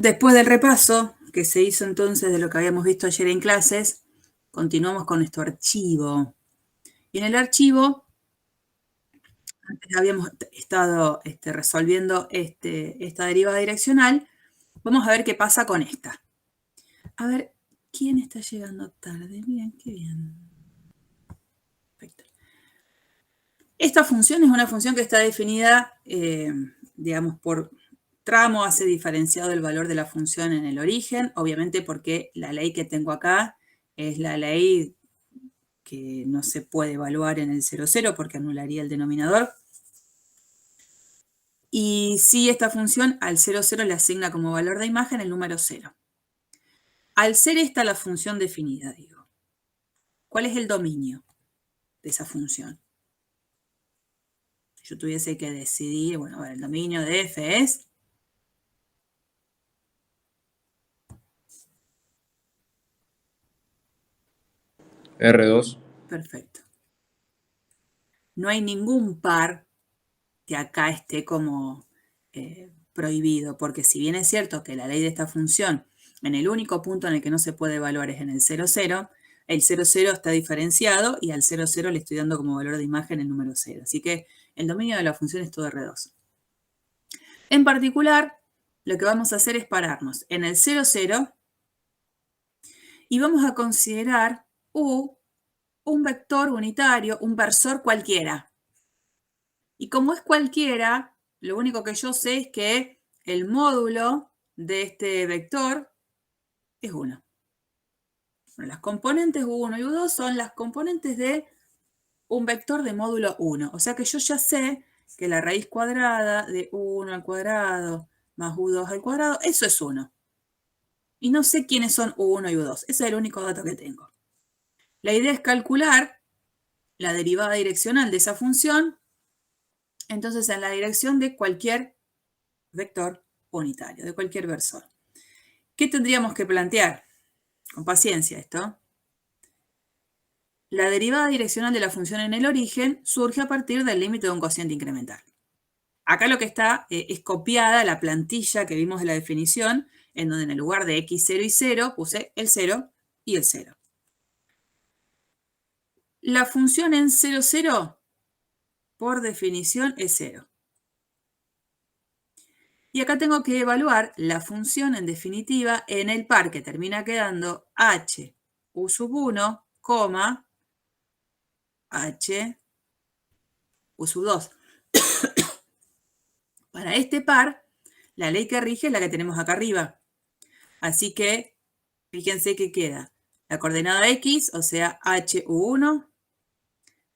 Después del repaso que se hizo entonces de lo que habíamos visto ayer en clases, continuamos con nuestro archivo. Y en el archivo, antes habíamos estado resolviendo esta derivada direccional, vamos a ver qué pasa con esta. A ver, ¿quién está llegando tarde? Bien, qué bien. Perfecto. Esta función es una función que está definida, digamos, por tramo hace diferenciado el valor de la función en el origen, obviamente porque la ley que tengo acá es la ley que no se puede evaluar en el 0,0 porque anularía el denominador. Y si esta función al 0,0 le asigna como valor de imagen el número 0. Al ser esta la función definida, digo, ¿cuál es el dominio de esa función? Si yo tuviese que decidir, bueno, a ver, el dominio de f es... R2. Perfecto. No hay ningún par que acá esté como prohibido, porque si bien es cierto que la ley de esta función, en el único punto en el que no se puede evaluar es en el 0,0, el 0,0 está diferenciado y al 0,0 le estoy dando como valor de imagen el número 0. Así que el dominio de la función es todo R2. En particular, lo que vamos a hacer es pararnos en el 0,0 y vamos a considerar U un vector unitario, un versor cualquiera. Y como es cualquiera, lo único que yo sé es que el módulo de este vector es 1. Bueno, las componentes U1 y U2 son las componentes de un vector de módulo 1. O sea que yo ya sé que la raíz cuadrada de U1 al cuadrado más U2 al cuadrado, eso es 1. Y no sé quiénes son U1 y U2. Ese es el único dato que tengo. La idea es calcular la derivada direccional de esa función, entonces en la dirección de cualquier vector unitario, de cualquier versor. ¿Qué tendríamos que plantear? Con paciencia esto. La derivada direccional de la función en el origen surge a partir del límite de un cociente incremental. Acá lo que está es copiada la plantilla que vimos de la definición, en donde en el lugar de x0 y 0 puse el 0 y el 0. La función en 0, 0, por definición, es 0. Y acá tengo que evaluar la función en definitiva en el par que termina quedando h u sub 1, h u sub 2. Para este par, la ley que rige es la que tenemos acá arriba. Así que, fíjense que queda la coordenada x, o sea, hu1,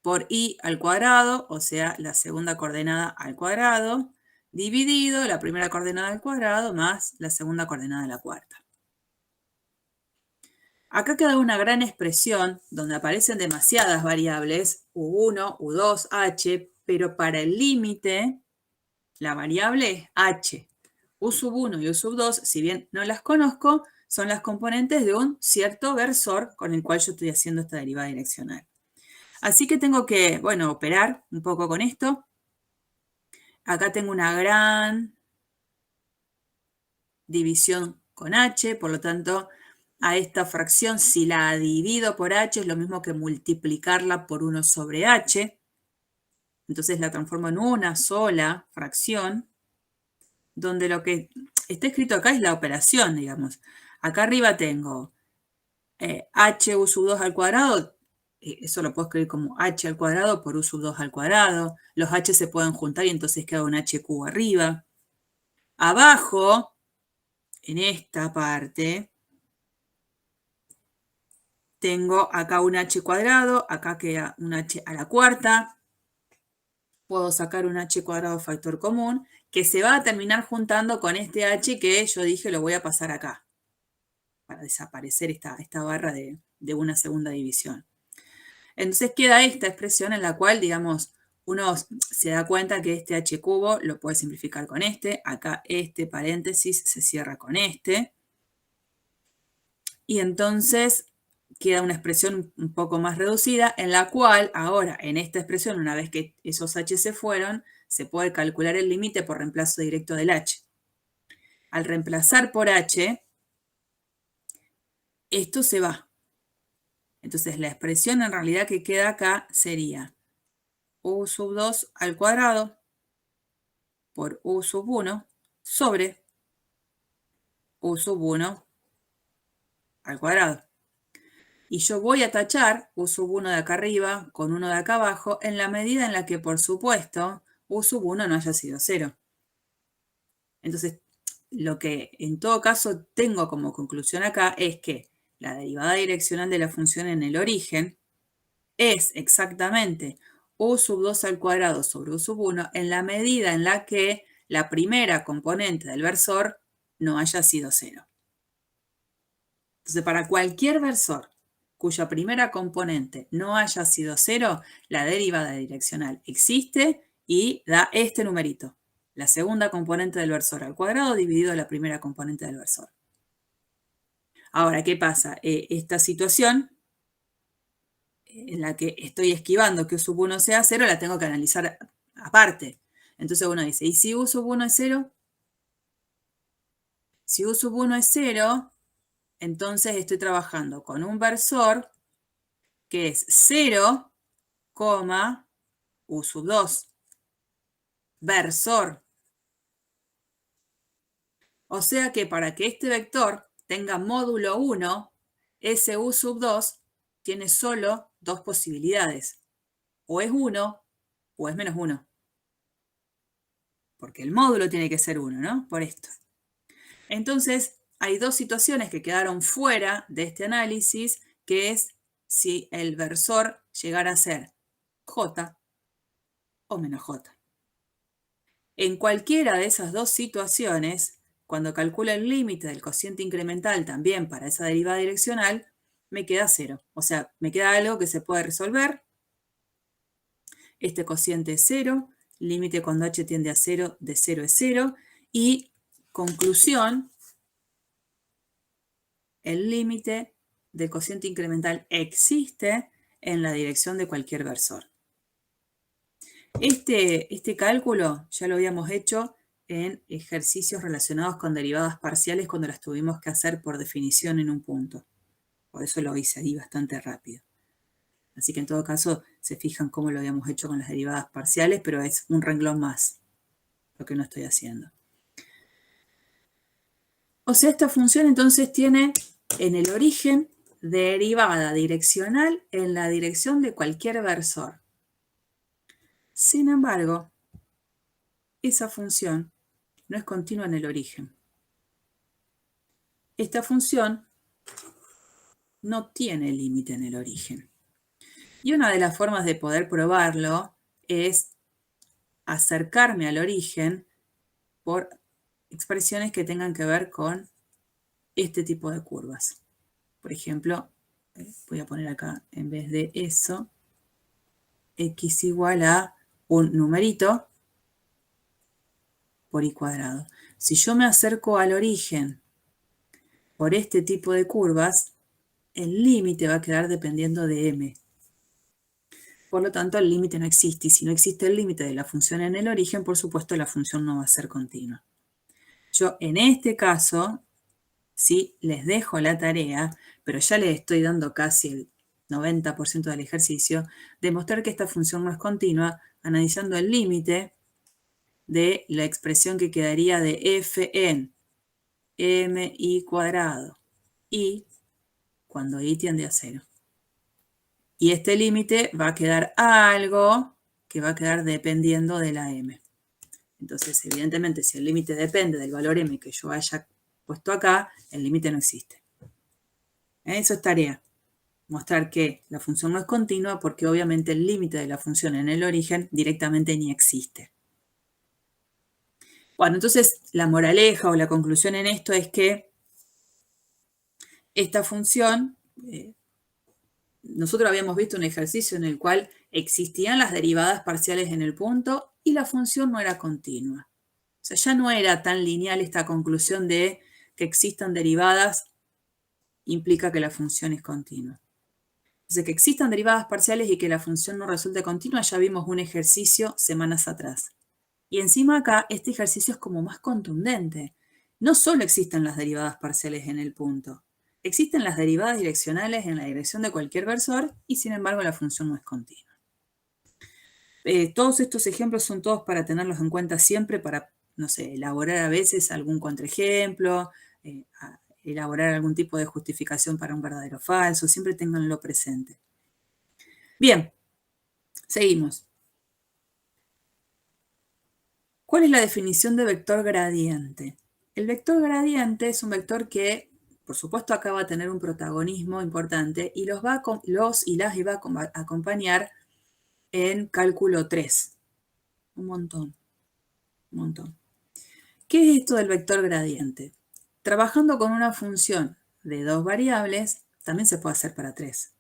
por i al cuadrado, o sea, la segunda coordenada al cuadrado, dividido la primera coordenada al cuadrado más la segunda coordenada de la cuarta. Acá queda una gran expresión donde aparecen demasiadas variables, u1, u2, h, pero para el límite, la variable es h. U sub 1 y U sub 2, si bien no las conozco, son las componentes de un cierto versor con el cual yo estoy haciendo esta derivada direccional. Así que tengo que, bueno, operar un poco con esto. Acá tengo una gran división con h, por lo tanto, a esta fracción, si la divido por h, es lo mismo que multiplicarla por 1 sobre h. Entonces la transformo en una sola fracción, donde lo que está escrito acá es la operación, digamos. Acá arriba tengo h u sub 2 al cuadrado, eso lo puedo escribir como h al cuadrado por u sub 2 al cuadrado. Los h se pueden juntar y entonces queda un h cubo arriba. Abajo, en esta parte, tengo acá un h cuadrado, acá queda un h a la cuarta. Puedo sacar un h cuadrado factor común, que se va a terminar juntando con este h que yo dije lo voy a pasar acá, para desaparecer esta barra de una segunda división. Entonces queda esta expresión en la cual, digamos, uno se da cuenta que este h cubo lo puede simplificar con este. Acá este paréntesis se cierra con este. Y entonces queda una expresión un poco más reducida, en la cual ahora, en esta expresión, una vez que esos h se fueron, se puede calcular el límite por reemplazo directo del h. al reemplazar por h, esto se va. Entonces la expresión en realidad que queda acá sería u sub 2 al cuadrado por u sub 1 sobre u sub 1 al cuadrado. Y yo voy a tachar u sub 1 de acá arriba con 1 de acá abajo en la medida en la que, por supuesto, u sub 1 no haya sido 0. Entonces, lo que en todo caso tengo como conclusión acá es que la derivada direccional de la función en el origen es exactamente u sub 2 al cuadrado sobre u sub 1 en la medida en la que la primera componente del versor no haya sido 0. Entonces, para cualquier versor cuya primera componente no haya sido 0, la derivada direccional existe y da este numerito. La segunda componente del versor al cuadrado dividido la primera componente del versor. Ahora, ¿qué pasa? Esta situación en la que estoy esquivando que u sub 1 sea 0, la tengo que analizar aparte. Entonces uno dice, ¿y si u sub 1 es 0? Si u sub 1 es 0, entonces estoy trabajando con un versor que es 0, u sub 2. Versor. O sea que para que este vector tenga módulo 1, ese u sub 2 tiene solo dos posibilidades. O es 1 o es menos 1. Porque el módulo tiene que ser 1, ¿no? Por esto. Entonces, hay dos situaciones que quedaron fuera de este análisis, que es si el versor llegara a ser j o menos j. En cualquiera de esas dos situaciones, cuando calculo el límite del cociente incremental también para esa derivada direccional, me queda 0. O sea, me queda algo que se puede resolver. Este cociente es 0, límite cuando h tiende a 0 de 0 es 0. Y conclusión, el límite del cociente incremental existe en la dirección de cualquier versor. Este cálculo ya lo habíamos hecho en ejercicios relacionados con derivadas parciales cuando las tuvimos que hacer por definición en un punto. Por eso lo hice ahí bastante rápido. Así que en todo caso se fijan cómo lo habíamos hecho con las derivadas parciales, pero es un renglón más lo que no estoy haciendo. O sea, esta función entonces tiene en el origen derivada direccional en la dirección de cualquier versor. Sin embargo, esa función no es continua en el origen. Esta función no tiene límite en el origen. Y una de las formas de poder probarlo es acercarme al origen por expresiones que tengan que ver con este tipo de curvas. Por ejemplo, voy a poner acá, en vez de eso, x igual a un numerito por y cuadrado. Si yo me acerco al origen por este tipo de curvas, el límite va a quedar dependiendo de m. Por lo tanto, el límite no existe. Y si no existe el límite de la función en el origen, por supuesto, la función no va a ser continua. Yo, en este caso, sí les dejo la tarea, pero ya les estoy dando casi el 90% del ejercicio, demostrar que esta función no es continua, analizando el límite de la expresión que quedaría de f en mi cuadrado y cuando i tiende a 0. Y este límite va a quedar algo que va a quedar dependiendo de la m. Entonces, evidentemente, si el límite depende del valor m que yo haya puesto acá, el límite no existe. Eso es tarea. Mostrar que la función no es continua porque obviamente el límite de la función en el origen directamente ni existe. Bueno, entonces la moraleja o la conclusión en esto es que esta función, nosotros habíamos visto un ejercicio en el cual existían las derivadas parciales en el punto y la función no era continua. O sea, ya no era tan lineal esta conclusión de que existan derivadas implica que la función es continua. Entonces, que existan derivadas parciales y que la función no resulte continua, ya vimos un ejercicio semanas atrás. Y encima acá, este ejercicio es como más contundente. no solo existen las derivadas parciales en el punto, existen las derivadas direccionales en la dirección de cualquier versor y sin embargo la función no es continua. Todos estos ejemplos son todos para tenerlos en cuenta siempre para, no sé, elaborar a veces algún contraejemplo, elaborar algún tipo de justificación para un verdadero o falso, siempre ténganlo presente. Bien, seguimos. ¿Cuál es la definición de vector gradiente? El vector gradiente es un vector que, por supuesto, acá va a tener un protagonismo importante y los y las va a acompañar en cálculo 3. Un montón, un montón. ¿Qué es esto del vector gradiente? Trabajando con una función de 2 variables, también se puede hacer para 3,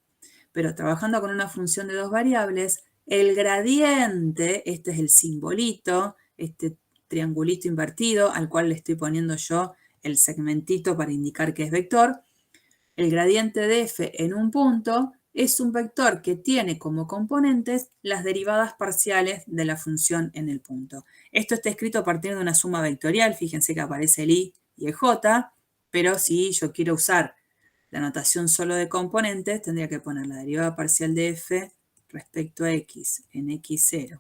pero trabajando con una función de 2 variables, el gradiente, este es el simbolito, este triangulito invertido al cual le estoy poniendo yo el segmentito para indicar que es vector, el gradiente de f en un punto es un vector que tiene como componentes las derivadas parciales de la función en el punto. Esto está escrito a partir de una suma vectorial, fíjense que aparece el i y el j, pero si yo quiero usar la notación solo de componentes, tendría que poner la derivada parcial de f respecto a x en x0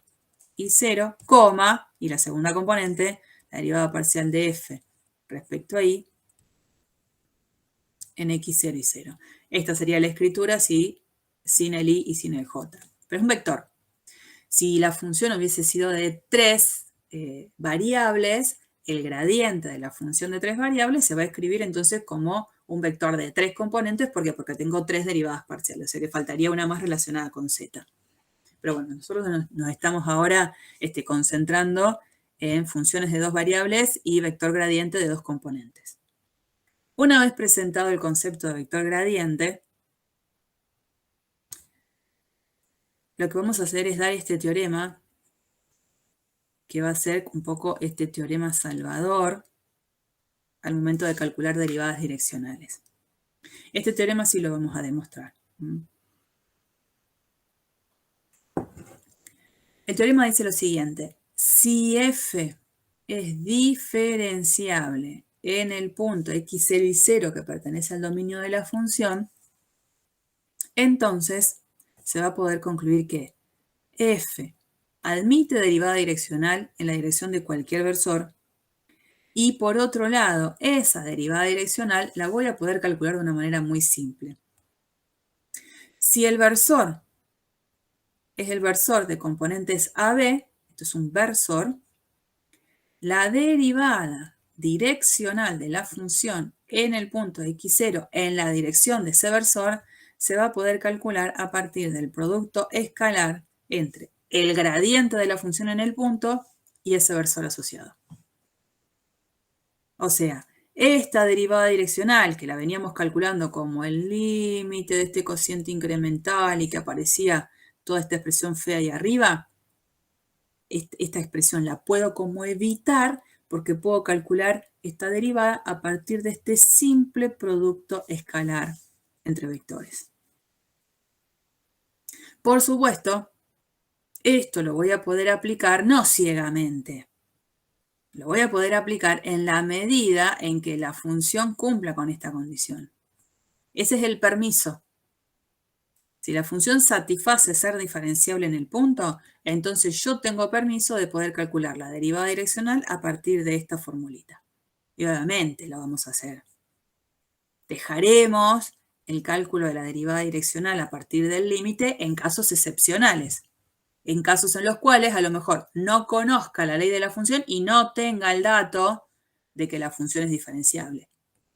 y 0, coma, y la segunda componente, la derivada parcial de f respecto a y en x0 y 0. Esta sería la escritura sin el i y sin el j. Pero es un vector. Si la función hubiese sido de 3 variables, el gradiente de la función de 3 variables se va a escribir entonces como un vector de 3 componentes. ¿Por qué? Porque tengo 3 derivadas parciales. O sea que faltaría una más relacionada con z. Pero bueno, nosotros nos estamos ahora concentrando en funciones de 2 variables y vector gradiente de 2 componentes. Una vez presentado el concepto de vector gradiente, lo que vamos a hacer es dar este teorema, que va a ser un poco este teorema salvador al momento de calcular derivadas direccionales. Este teorema sí lo vamos a demostrar. El teorema dice lo siguiente: si f es diferenciable en el punto x0 y 0 que pertenece al dominio de la función, entonces se va a poder concluir que f admite derivada direccional en la dirección de cualquier versor y por otro lado, esa derivada direccional la voy a poder calcular de una manera muy simple. Si el versor es el versor de componentes AB, esto es un versor, la derivada direccional de la función en el punto x0 en la dirección de ese versor se va a poder calcular a partir del producto escalar entre el gradiente de la función en el punto y ese versor asociado. O sea, esta derivada direccional, que la veníamos calculando como el límite de este cociente incremental y que aparecía toda esta expresión fea ahí arriba, esta expresión la puedo como evitar porque puedo calcular esta derivada a partir de este simple producto escalar entre vectores. Por supuesto, esto lo voy a poder aplicar no ciegamente. Lo voy a poder aplicar en la medida en que la función cumpla con esta condición. Ese es el permiso. Si la función satisface ser diferenciable en el punto, entonces yo tengo permiso de poder calcular la derivada direccional a partir de esta formulita. Y obviamente lo vamos a hacer. Dejaremos el cálculo de la derivada direccional a partir del límite en casos excepcionales. En casos en los cuales a lo mejor no conozca la ley de la función y no tenga el dato de que la función es diferenciable.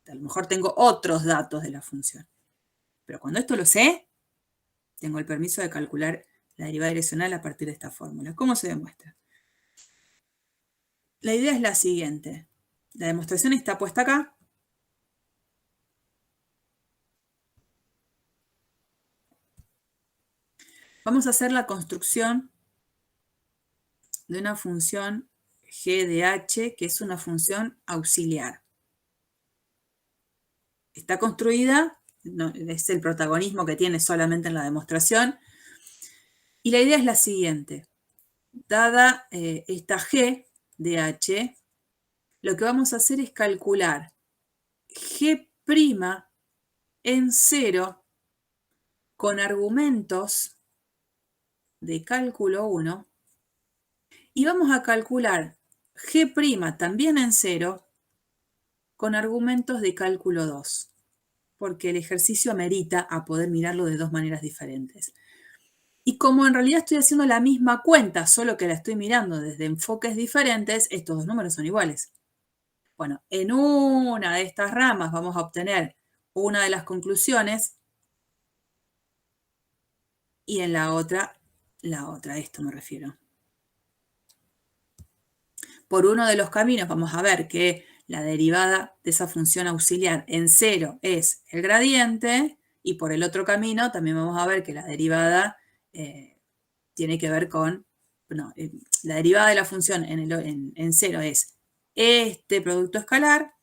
A lo mejor tengo otros datos de la función. Pero cuando esto lo sé, tengo el permiso de calcular la derivada direccional a partir de esta fórmula. ¿Cómo se demuestra? La idea es la siguiente. La demostración está puesta acá. Vamos a hacer la construcción de una función g de h, que es una función auxiliar. Está construida, no, es el protagonismo que tiene solamente en la demostración. Y la idea es la siguiente. Dada esta g de h, lo que vamos a hacer es calcular G' en 0 con argumentos de cálculo 1 y vamos a calcular G' también en 0 con argumentos de cálculo 2, porque el ejercicio amerita a poder mirarlo de dos maneras diferentes. Y como en realidad estoy haciendo la misma cuenta, solo que la estoy mirando desde enfoques diferentes, estos dos números son iguales. Bueno, en una de estas ramas vamos a obtener una de las conclusiones y en la otra, a esto me refiero. Por uno de los caminos vamos a ver que la derivada de esa función auxiliar en 0 es el gradiente, y por el otro camino también vamos a ver que la derivada tiene que ver con, la derivada de la función en 0 es este producto escalar,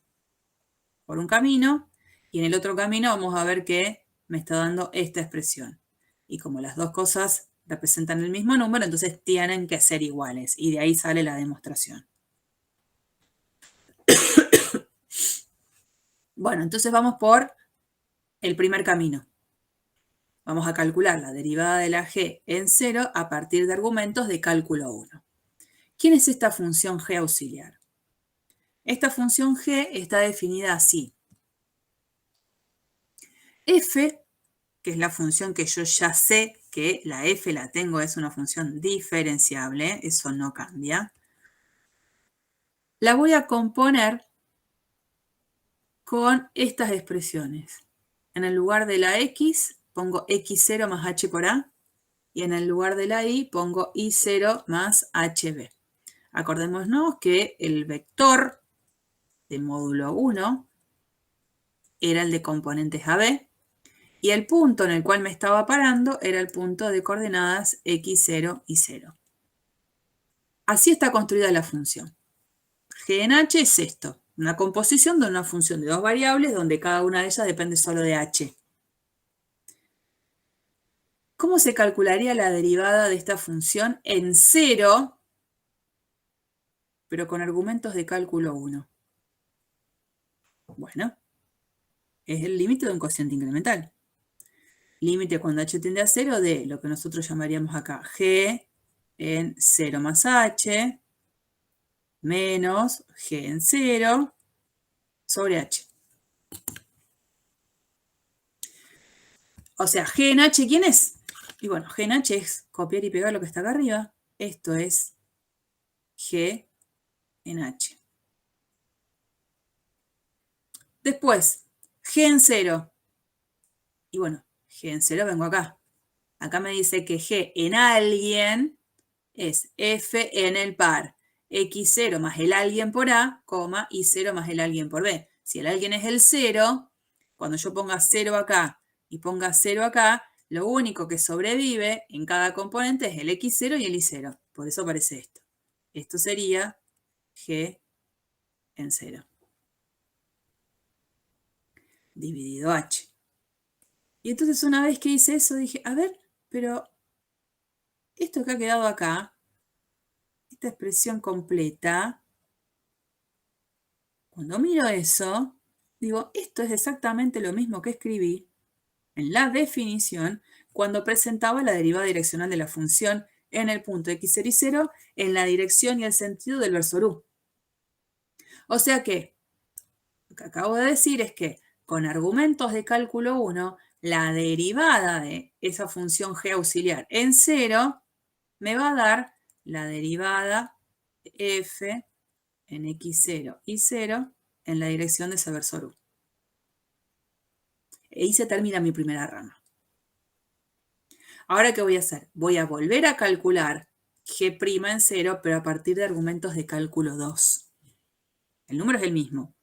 por un camino, y en el otro camino vamos a ver que me está dando esta expresión. Y como las dos cosas representan el mismo número, entonces tienen que ser iguales, y de ahí sale la demostración. Bueno, entonces vamos por el primer camino. Vamos a calcular la derivada de la g en 0 a partir de argumentos de cálculo 1. ¿Quién es esta función g auxiliar? Esta función g está definida así. F, que es la función que yo ya sé que la f la tengo, es una función diferenciable, eso no cambia. La voy a componer con estas expresiones. En el lugar de la x pongo x0 más h por a, y en el lugar de la y pongo y0 más hb. Acordémonos que el vector de módulo 1 era el de componentes AB, y el punto en el cual me estaba parando era el punto de coordenadas x0 y 0. Así está construida la función. G en h es esto, una composición de una función de dos variables donde cada una de ellas depende solo de h. ¿Cómo se calcularía la derivada de esta función en 0, pero con argumentos de cálculo 1? Bueno, es el límite de un cociente incremental. Límite cuando h tiende a 0 de lo que nosotros llamaríamos acá g en 0 más h menos g en 0 sobre h. O sea, g en h, ¿quién es? Y bueno, g en h es copiar y pegar lo que está acá arriba. Esto es g en h. Después, g en 0. Y bueno, g en 0 vengo acá. Acá me dice que g en alguien es f en el par x0 más el alguien por a, y0 más el alguien por b. Si el alguien es el 0, cuando yo ponga 0 acá y ponga 0 acá, lo único que sobrevive en cada componente es el x0 y el y0. Por eso aparece esto. Esto sería g en 0 dividido h. Y entonces una vez que hice eso dije, a ver, pero esto que ha quedado acá, esta expresión completa, cuando miro eso, digo, esto es exactamente lo mismo que escribí en la definición cuando presentaba la derivada direccional de la función en el punto x0 y 0 en la dirección y el sentido del versor u. O sea que, lo que acabo de decir es que con argumentos de cálculo 1, la derivada de esa función g auxiliar en 0 me va a dar la derivada de f en x0 y 0 en la dirección de ese versor u. Y ahí se termina mi primera rama. Ahora, ¿qué voy a hacer? Voy a volver a calcular g' en 0, pero a partir de argumentos de cálculo 2. El número es el mismo.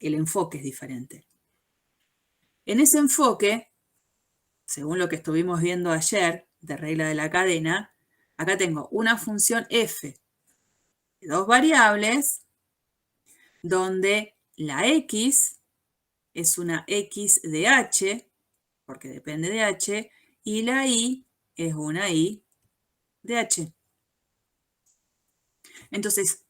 El enfoque es diferente. En ese enfoque, según lo que estuvimos viendo ayer, de regla de la cadena, acá tengo una función f de dos variables, donde la x es una x de h, porque depende de h, y la y es una y de h. Entonces,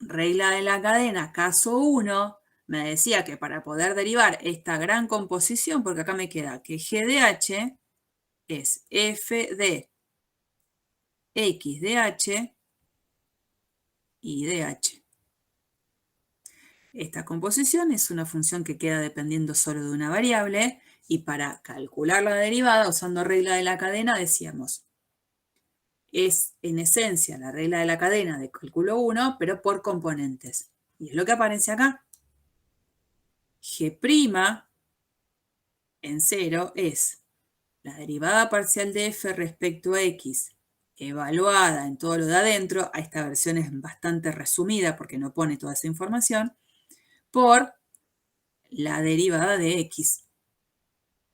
regla de la cadena, caso 1, me decía que para poder derivar esta gran composición, porque acá me queda que G de H es f de x de h y de h. Esta composición es una función que queda dependiendo solo de una variable, y para calcular la derivada, usando regla de la cadena, decíamos, es en esencia la regla de la cadena de cálculo 1, pero por componentes. Y es lo que aparece acá. G' en 0 es la derivada parcial de f respecto a x, evaluada en todo lo de adentro, a esta versión es bastante resumida porque no pone toda esa información, por la derivada de x.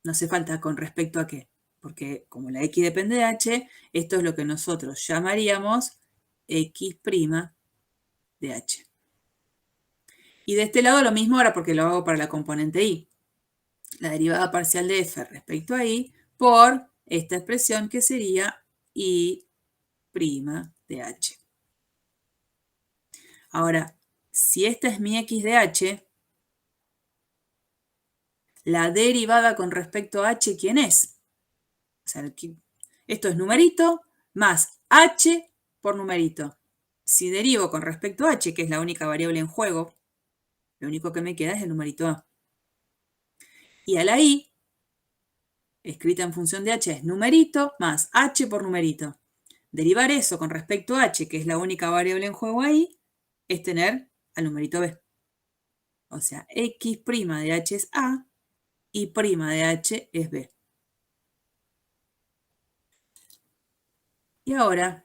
No hace falta con respecto a qué, porque como la x depende de h, esto es lo que nosotros llamaríamos x' de h. Y de este lado lo mismo ahora porque lo hago para la componente y. La derivada parcial de f respecto a y por esta expresión que sería y' de h. Ahora, si esta es mi x de h, la derivada con respecto a h, ¿quién es? O sea, esto es numerito más h por numerito. Si derivo con respecto a h, que es la única variable en juego, lo único que me queda es el numerito a. Y a la i, escrita en función de h, es numerito más h por numerito. Derivar eso con respecto a h, que es la única variable en juego ahí, es tener al numerito b. O sea, x' de h es a y' de h es b. Y ahora,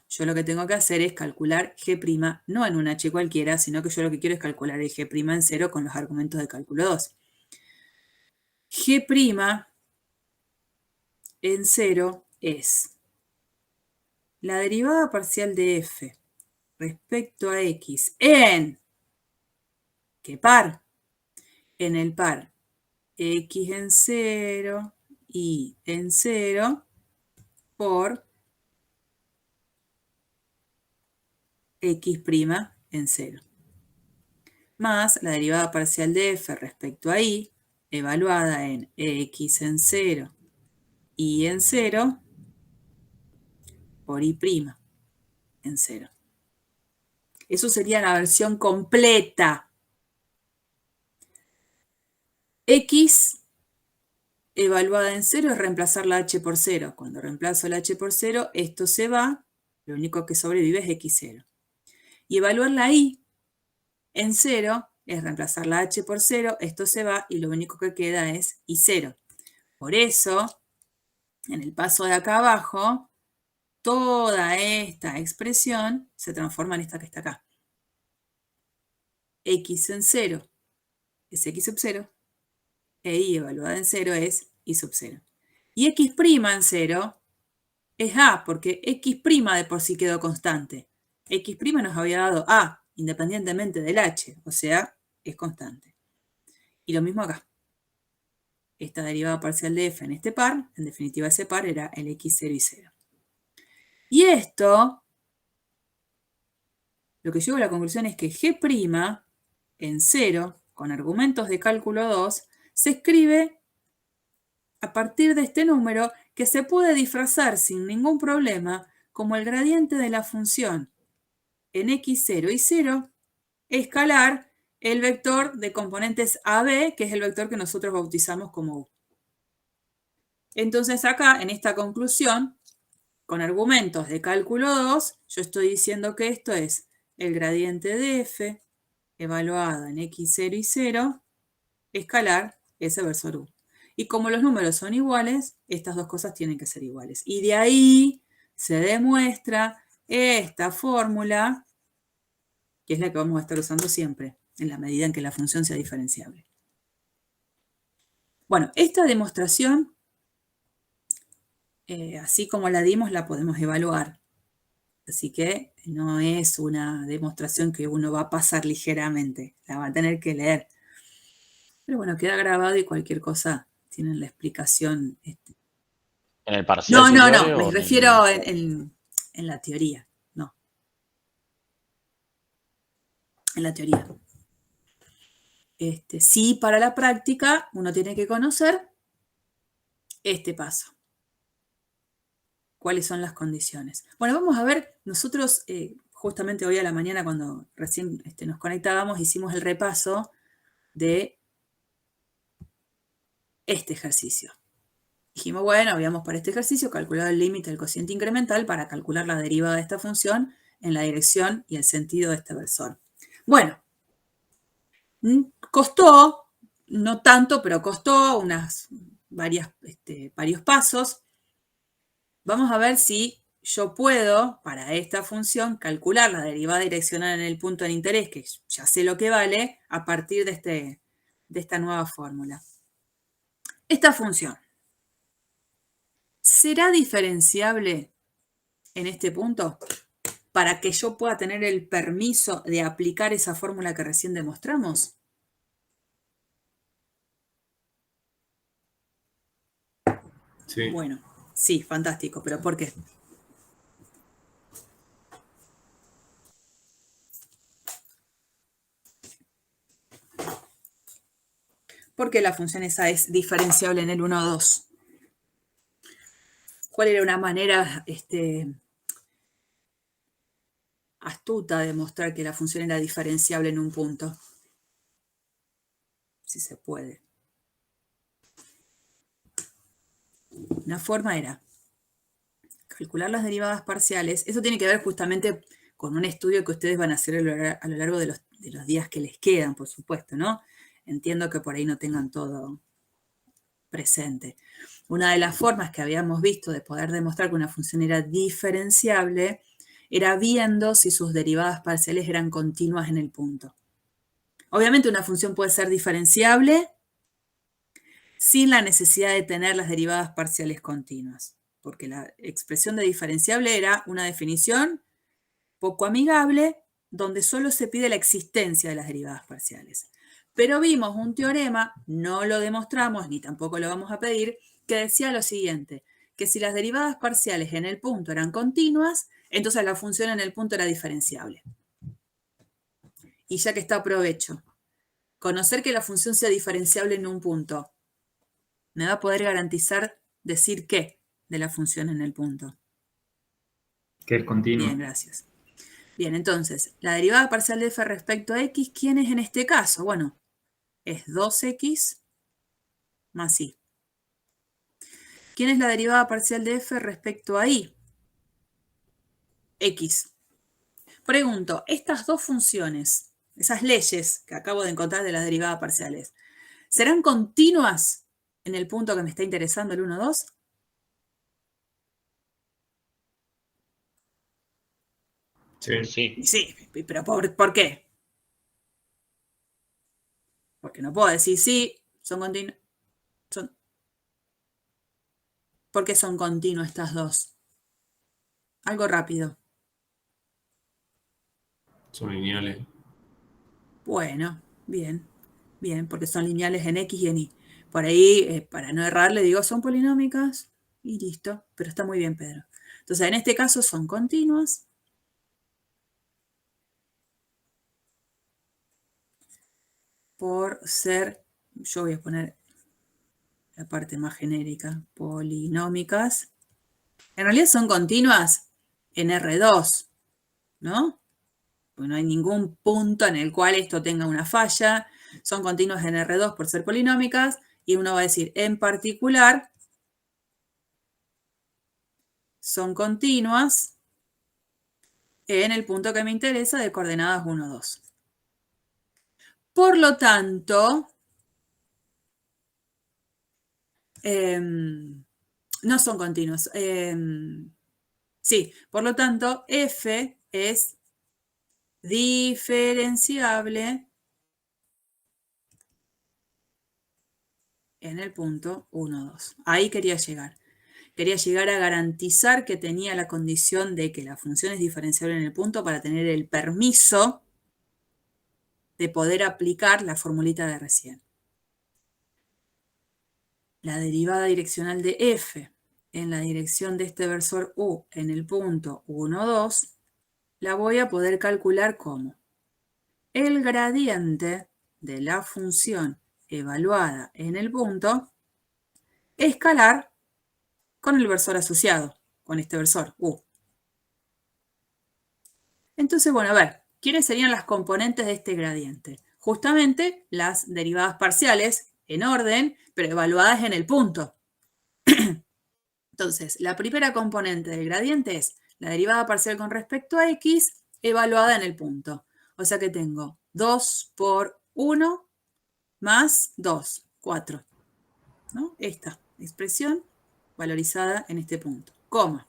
yo lo que tengo que hacer es calcular g', no en un h cualquiera, sino que yo lo que quiero es calcular el g' en 0 con los argumentos de cálculo 2. G' en 0 es la derivada parcial de f respecto a x en ¿qué par? En el par x en 0 y en 0 por x' en 0. Más la derivada parcial de f respecto a y, evaluada en x en 0 y en 0 por y' en 0. Eso sería la versión completa. X evaluada en 0 es reemplazar la h por 0. Cuando reemplazo la h por 0, esto se va, lo único que sobrevive es x0. Y evaluar la y en 0 es reemplazar la h por 0, esto se va y lo único que queda es y0. Por eso, en el paso de acá abajo, toda esta expresión se transforma en esta que está acá. X en 0 es x sub 0, e y evaluada en 0 es y sub 0. Y x' en 0 es a, porque x' de por sí quedó constante. X' nos había dado a, independientemente del h, o sea, es constante. Y lo mismo acá. Esta derivada parcial de f en este par, en definitiva ese par era el x0 y 0. Y esto, lo que llevo a la conclusión es que g' en 0, con argumentos de cálculo 2, se escribe a partir de este número que se puede disfrazar sin ningún problema como el gradiente de la función en x0 y 0 escalar el vector de componentes AB, que es el vector que nosotros bautizamos como U. Entonces acá, en esta conclusión, con argumentos de cálculo 2, yo estoy diciendo que esto es el gradiente de f evaluado en x0 y 0, escalar ese versor U. Y como los números son iguales, estas dos cosas tienen que ser iguales. Y de ahí se demuestra esta fórmula, que es la que vamos a estar usando siempre, en la medida en que la función sea diferenciable. Bueno, esta demostración, así como la dimos, la podemos evaluar. Así que no es una demostración que uno va a pasar ligeramente, la va a tener que leer. Pero bueno, queda grabado y cualquier cosa tienen la explicación. ¿En el parcial No, tutorio me o en refiero el...? en la teoría, no. en la teoría. Sí, para la práctica uno tiene que conocer este paso. ¿Cuáles son las condiciones? Bueno, vamos a ver, nosotros justamente hoy a la mañana cuando recién nos conectábamos hicimos el repaso de este ejercicio. Dijimos, bueno, habíamos para este ejercicio calculado el límite del cociente incremental para calcular la derivada de esta función en la dirección y el sentido de este versor. Bueno, costó, no tanto, pero costó varios pasos. Vamos a ver si yo puedo, para esta función, calcular la derivada direccional en el punto de interés, que ya sé lo que vale, a partir de esta nueva fórmula. Esta función, ¿será diferenciable en este punto para que yo pueda tener el permiso de aplicar esa fórmula que recién demostramos? Sí. Bueno, sí, fantástico, pero ¿por qué? Porque la función esa es diferenciable en el 1, 2. ¿Cuál era una manera astuta de mostrar que la función era diferenciable en un punto? Si se puede. Una forma era calcular las derivadas parciales. Eso tiene que ver justamente con un estudio que ustedes van a hacer a lo largo de los días que les quedan, por supuesto, ¿no? Entiendo que por ahí no tengan todo presente. Una de las formas que habíamos visto de poder demostrar que una función era diferenciable era viendo si sus derivadas parciales eran continuas en el punto. Obviamente una función puede ser diferenciable sin la necesidad de tener las derivadas parciales continuas, porque la expresión de diferenciable era una definición poco amigable donde solo se pide la existencia de las derivadas parciales. Pero vimos un teorema, no lo demostramos ni tampoco lo vamos a pedir, que decía lo siguiente, que si las derivadas parciales en el punto eran continuas, entonces la función en el punto era diferenciable. Y ya que está, aprovecho. Conocer que la función sea diferenciable en un punto me va a poder garantizar decir qué de la función en el punto. Que es continuo. Bien, gracias. Bien, entonces, la derivada parcial de f respecto a x, ¿quién es en este caso? Bueno, es 2x más y. ¿Quién es la derivada parcial de f respecto a y? X. Pregunto, estas dos funciones, esas leyes que acabo de encontrar de las derivadas parciales, ¿serán continuas en el punto que me está interesando, el 1, 2? Sí. Sí. Sí, pero ¿por qué? Porque no puedo decir sí, son continuas. ¿Por qué son continuas estas dos? Algo rápido. Son lineales. Bueno, bien, bien, porque son lineales en X y en Y. Por ahí, para no errar, le digo son polinómicas y listo, pero está muy bien, Pedro. Entonces, en este caso son continuas. Por ser, yo voy a poner la parte más genérica, polinómicas. En realidad son continuas en R2, ¿no? Pues no hay ningún punto en el cual esto tenga una falla. Son continuas en R2 por ser polinómicas. Y uno va a decir, en particular, son continuas en el punto que me interesa de coordenadas 1, 2. Por lo tanto, no son continuos. Sí, por lo tanto, f es diferenciable en el punto 1, 2. Ahí quería llegar. Quería llegar a garantizar que tenía la condición de que la función es diferenciable en el punto para tener el permiso de poder aplicar la formulita de recién. La derivada direccional de f en la dirección de este versor u en el punto 1, 2, la voy a poder calcular como el gradiente de la función evaluada en el punto escalar con el versor asociado, con este versor, u. Entonces, bueno, a ver, ¿quiénes serían las componentes de este gradiente? Justamente las derivadas parciales en orden, pero evaluadas en el punto. Entonces, la primera componente del gradiente es la derivada parcial con respecto a x evaluada en el punto. O sea que tengo 2 por 1 más 2, 4. ¿No? Esta expresión valorizada en este punto, coma.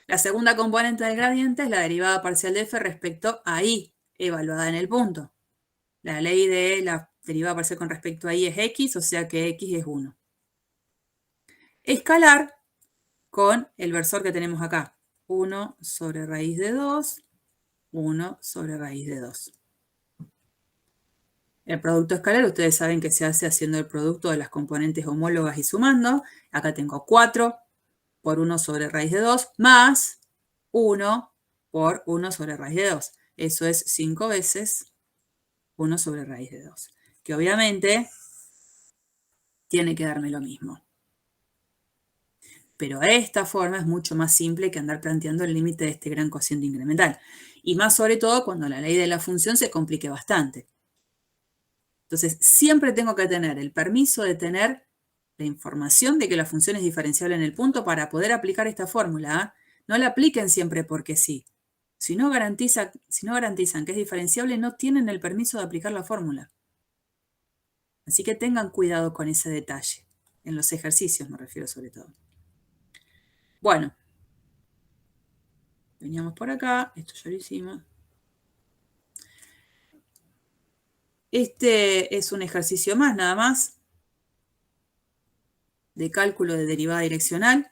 La segunda componente del gradiente es la derivada parcial de f respecto a y, evaluada en el punto. La ley de la derivada parcial con respecto a y es x, o sea que x es 1. Escalar con el versor que tenemos acá. 1 sobre raíz de 2, 1 sobre raíz de 2. El producto escalar, ustedes saben que se hace haciendo el producto de las componentes homólogas y sumando. Acá tengo 4 por 1 sobre raíz de 2 más 1 por 1 sobre raíz de 2. Eso es 5 veces 1 sobre raíz de 2. Que obviamente tiene que darme lo mismo. Pero esta forma es mucho más simple que andar planteando el límite de este gran cociente incremental. Y más sobre todo cuando la ley de la función se complique bastante. Entonces, siempre tengo que tener el permiso de tener la información de que la función es diferenciable en el punto para poder aplicar esta fórmula. No la apliquen siempre porque sí. Si no garantizan que es diferenciable, no tienen el permiso de aplicar la fórmula. Así que tengan cuidado con ese detalle. En los ejercicios me refiero sobre todo. Bueno. Veníamos por acá. Esto ya lo hicimos. Este es un ejercicio más, nada más, de cálculo de derivada direccional.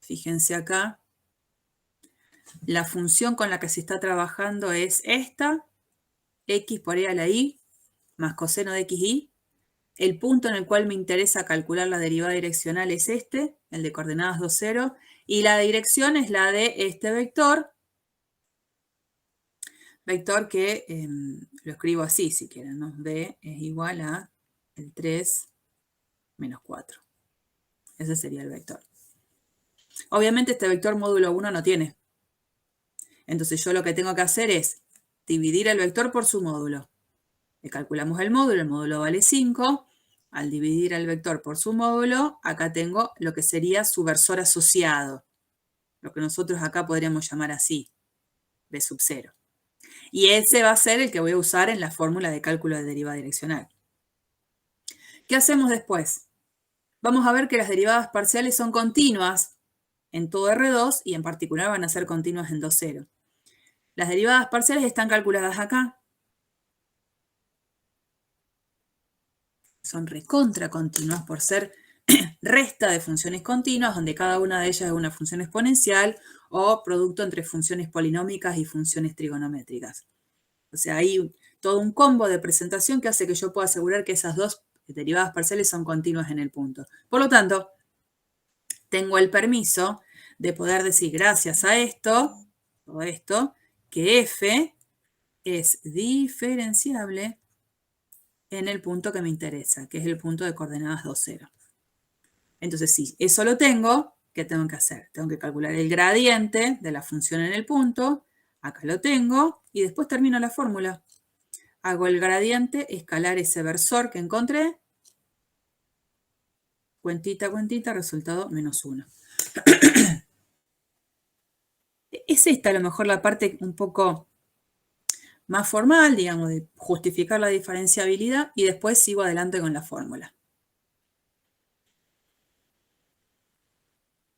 Fíjense acá. La función con la que se está trabajando es esta, x por e a la y, más coseno de xy. El punto en el cual me interesa calcular la derivada direccional es este, el de coordenadas 2, 0, y la dirección es la de este vector que lo escribo así si quieren, ¿no? B es igual a el 3 menos 4. Ese sería el vector. Obviamente este vector módulo 1 no tiene. Entonces yo lo que tengo que hacer es dividir el vector por su módulo. Le calculamos el módulo vale 5. Al dividir el vector por su módulo, acá tengo lo que sería su versor asociado. Lo que nosotros acá podríamos llamar así, B sub 0. Y ese va a ser el que voy a usar en la fórmula de cálculo de derivada direccional. ¿Qué hacemos después? Vamos a ver que las derivadas parciales son continuas en todo R2 y en particular van a ser continuas en 2, 0. Las derivadas parciales están calculadas acá. Son recontra continuas por ser resta de funciones continuas, donde cada una de ellas es una función exponencial o producto entre funciones polinómicas y funciones trigonométricas. O sea, hay todo un combo de presentación que hace que yo pueda asegurar que esas dos derivadas parciales son continuas en el punto. Por lo tanto, tengo el permiso de poder decir, gracias a esto, todo esto, que f es diferenciable en el punto que me interesa, que es el punto de coordenadas 2, 0. Entonces, si eso lo tengo, ¿qué tengo que hacer? Tengo que calcular el gradiente de la función en el punto, acá lo tengo, y después termino la fórmula. Hago el gradiente, escalar ese versor que encontré, cuentita, cuentita, resultado menos 1. Es esta a lo mejor la parte un poco más formal, digamos, de justificar la diferenciabilidad y después sigo adelante con la fórmula.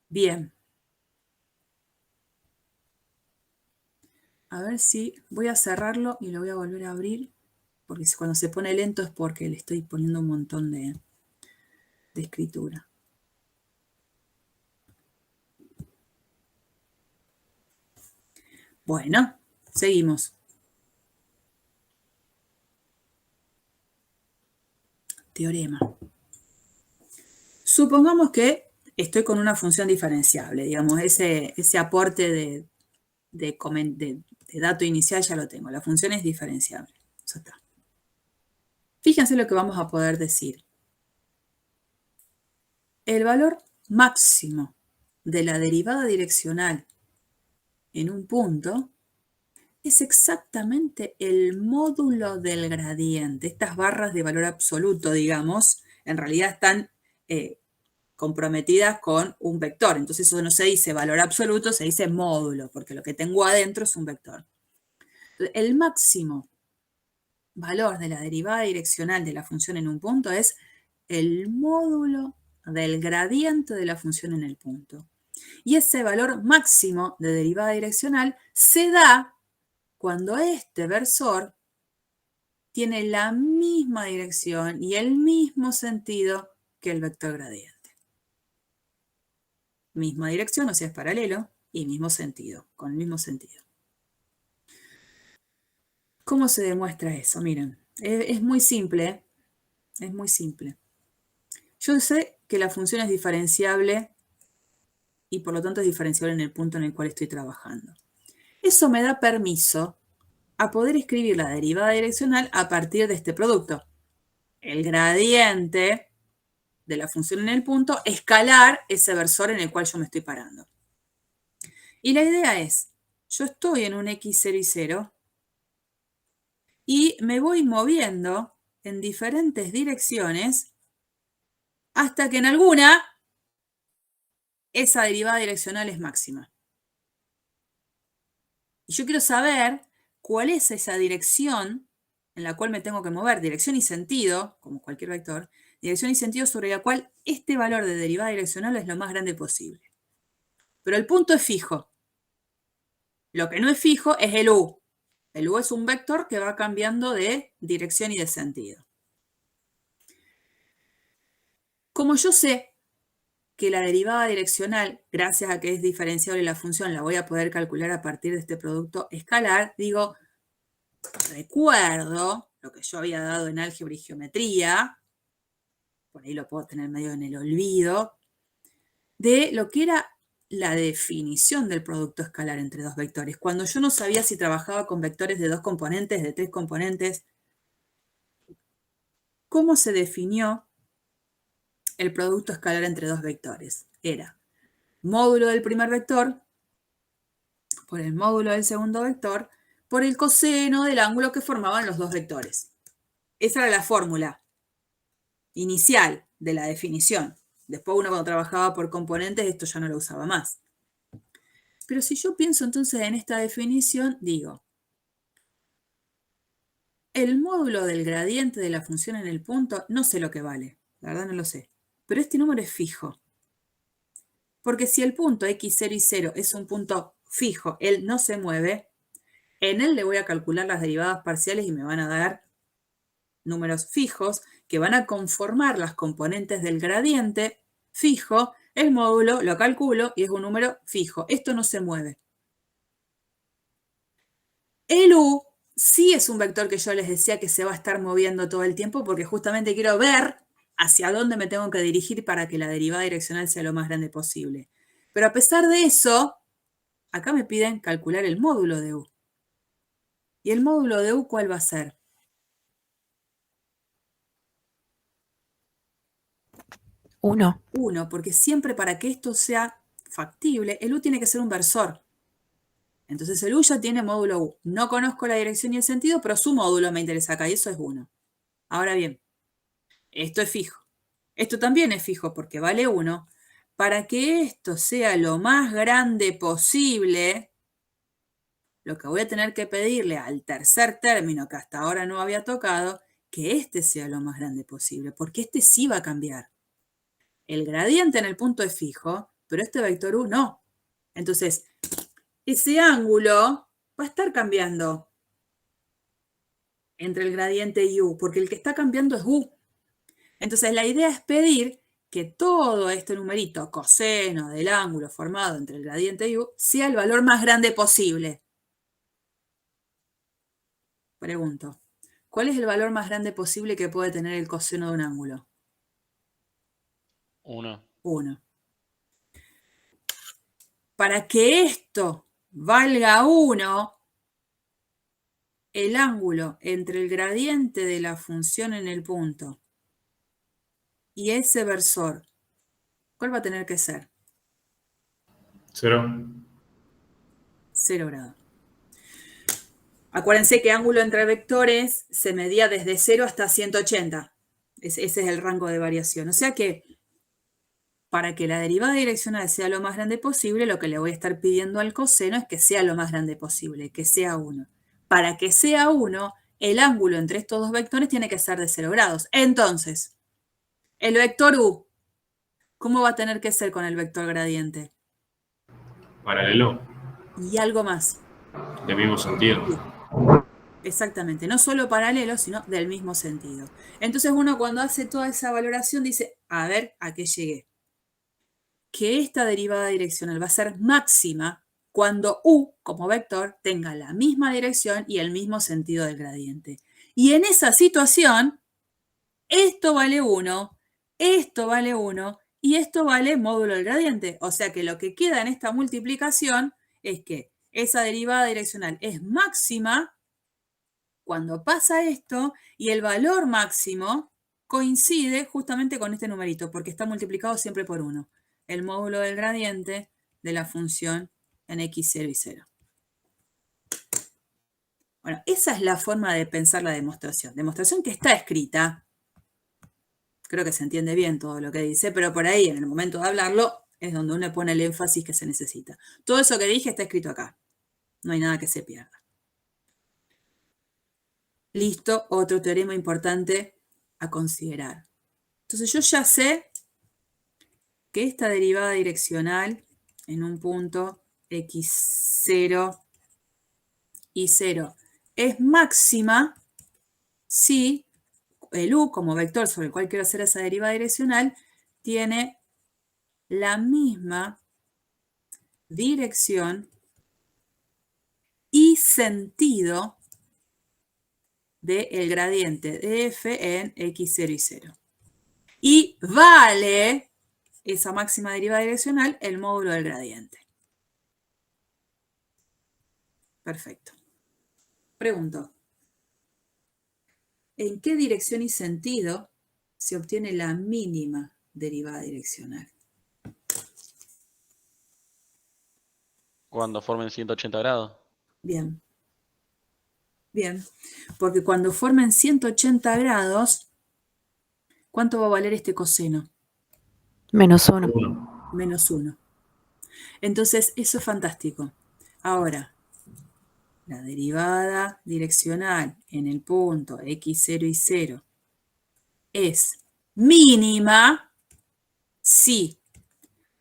Bien. A ver si voy a cerrarlo y lo voy a volver a abrir, porque cuando se pone lento es porque le estoy poniendo un montón de escritura. Bueno, seguimos. Teorema. Supongamos que estoy con una función diferenciable, digamos, ese aporte de de dato inicial ya lo tengo. La función es diferenciable. Eso está. Fíjense lo que vamos a poder decir. El valor máximo de la derivada direccional en un punto es exactamente el módulo del gradiente. Estas barras de valor absoluto, digamos, en realidad están comprometidas con un vector. Entonces eso no se dice valor absoluto, se dice módulo, porque lo que tengo adentro es un vector. El máximo valor de la derivada direccional de la función en un punto es el módulo del gradiente de la función en el punto. Y ese valor máximo de derivada direccional se da cuando este versor tiene la misma dirección y el mismo sentido que el vector gradiente. Misma dirección, o sea, es paralelo, y mismo sentido, con el mismo sentido. ¿Cómo se demuestra eso? Miren, es muy simple, es muy simple. Yo sé que la función es diferenciable y por lo tanto es diferenciable en el punto en el cual estoy trabajando. Eso me da permiso a poder escribir la derivada direccional a partir de este producto. El gradiente de la función en el punto, escalar ese versor en el cual yo me estoy parando. Y la idea es, yo estoy en un x0 y 0 y me voy moviendo en diferentes direcciones hasta que en alguna esa derivada direccional es máxima. Y yo quiero saber cuál es esa dirección en la cual me tengo que mover, dirección y sentido, como cualquier vector, dirección y sentido sobre la cual este valor de derivada direccional es lo más grande posible. Pero el punto es fijo. Lo que no es fijo es el u. El u es un vector que va cambiando de dirección y de sentido. Como yo sé que la derivada direccional, gracias a que es diferenciable la función, la voy a poder calcular a partir de este producto escalar, digo, recuerdo lo que yo había dado en álgebra y geometría, por ahí lo puedo tener medio en el olvido, de lo que era la definición del producto escalar entre dos vectores. Cuando yo no sabía si trabajaba con vectores de 2 componentes, de 3 componentes, ¿cómo se definió el producto escalar entre dos vectores? Era módulo del primer vector por el módulo del segundo vector por el coseno del ángulo que formaban los dos vectores. Esa era la fórmula inicial de la definición. Después uno cuando trabajaba por componentes esto ya no lo usaba más. Pero si yo pienso entonces en esta definición, digo, el módulo del gradiente de la función en el punto, no sé lo que vale, la verdad no lo sé, pero este número es fijo. Porque si el punto x0 y 0 es un punto fijo, él no se mueve, en él le voy a calcular las derivadas parciales y me van a dar números fijos que van a conformar las componentes del gradiente fijo, el módulo lo calculo y es un número fijo. Esto no se mueve. El u sí es un vector que yo les decía que se va a estar moviendo todo el tiempo porque justamente quiero ver hacia dónde me tengo que dirigir para que la derivada direccional sea lo más grande posible. Pero a pesar de eso, acá me piden calcular el módulo de u. ¿Y el módulo de u cuál va a ser? 1. 1, porque siempre para que esto sea factible, el u tiene que ser un versor. Entonces el u ya tiene módulo u. No conozco la dirección y el sentido, pero su módulo me interesa acá y eso es 1. Ahora bien, esto es fijo. Esto también es fijo porque vale 1. Para que esto sea lo más grande posible, lo que voy a tener que pedirle al tercer término que hasta ahora no había tocado, que este sea lo más grande posible, porque este sí va a cambiar. El gradiente en el punto es fijo, pero este vector u no. Entonces, ese ángulo va a estar cambiando entre el gradiente y u, porque el que está cambiando es u. Entonces, la idea es pedir que todo este numerito coseno del ángulo formado entre el gradiente y u sea el valor más grande posible. Pregunto, ¿cuál es el valor más grande posible que puede tener el coseno de un ángulo? 1. 1. Para que esto valga 1, el ángulo entre el gradiente de la función en el punto y ese versor, ¿cuál va a tener que ser? 0. 0 grados. Acuérdense que ángulo entre vectores se medía desde 0 hasta 180. Ese es el rango de variación. O sea que para que la derivada direccional sea lo más grande posible, lo que le voy a estar pidiendo al coseno es que sea lo más grande posible, que sea 1. Para que sea 1, el ángulo entre estos dos vectores tiene que ser de 0 grados. Entonces, el vector u, ¿cómo va a tener que ser con el vector gradiente? Paralelo. Y algo más. De mismo sentido. Exactamente, no solo paralelo, sino del mismo sentido. Entonces uno cuando hace toda esa valoración dice, a ver, ¿a qué llegué? Que esta derivada direccional va a ser máxima cuando u, como vector, tenga la misma dirección y el mismo sentido del gradiente. Y en esa situación, esto vale 1, esto vale 1 y esto vale módulo del gradiente. O sea que lo que queda en esta multiplicación es que esa derivada direccional es máxima cuando pasa esto y el valor máximo coincide justamente con este numerito, porque está multiplicado siempre por 1. El módulo del gradiente de la función en x0 y 0. Bueno, esa es la forma de pensar la demostración. Demostración que está escrita. Creo que se entiende bien todo lo que dice, pero por ahí, en el momento de hablarlo, es donde uno pone el énfasis que se necesita. Todo eso que dije está escrito acá. No hay nada que se pierda. Listo, otro teorema importante a considerar. Entonces yo ya sé que esta derivada direccional en un punto x0 y 0 es máxima si el u como vector sobre el cual quiero hacer esa derivada direccional tiene la misma dirección y sentido del gradiente de f en x0 y 0. Y vale esa máxima derivada direccional el módulo del gradiente. Perfecto. Pregunto, ¿en qué dirección y sentido se obtiene la mínima derivada direccional? Cuando formen 180 grados. Bien. Bien, porque cuando formen 180 grados, ¿cuánto va a valer este coseno? -1. 1. Menos 1. Entonces, eso es fantástico. Ahora, la derivada direccional en el punto x0 y 0 es mínima si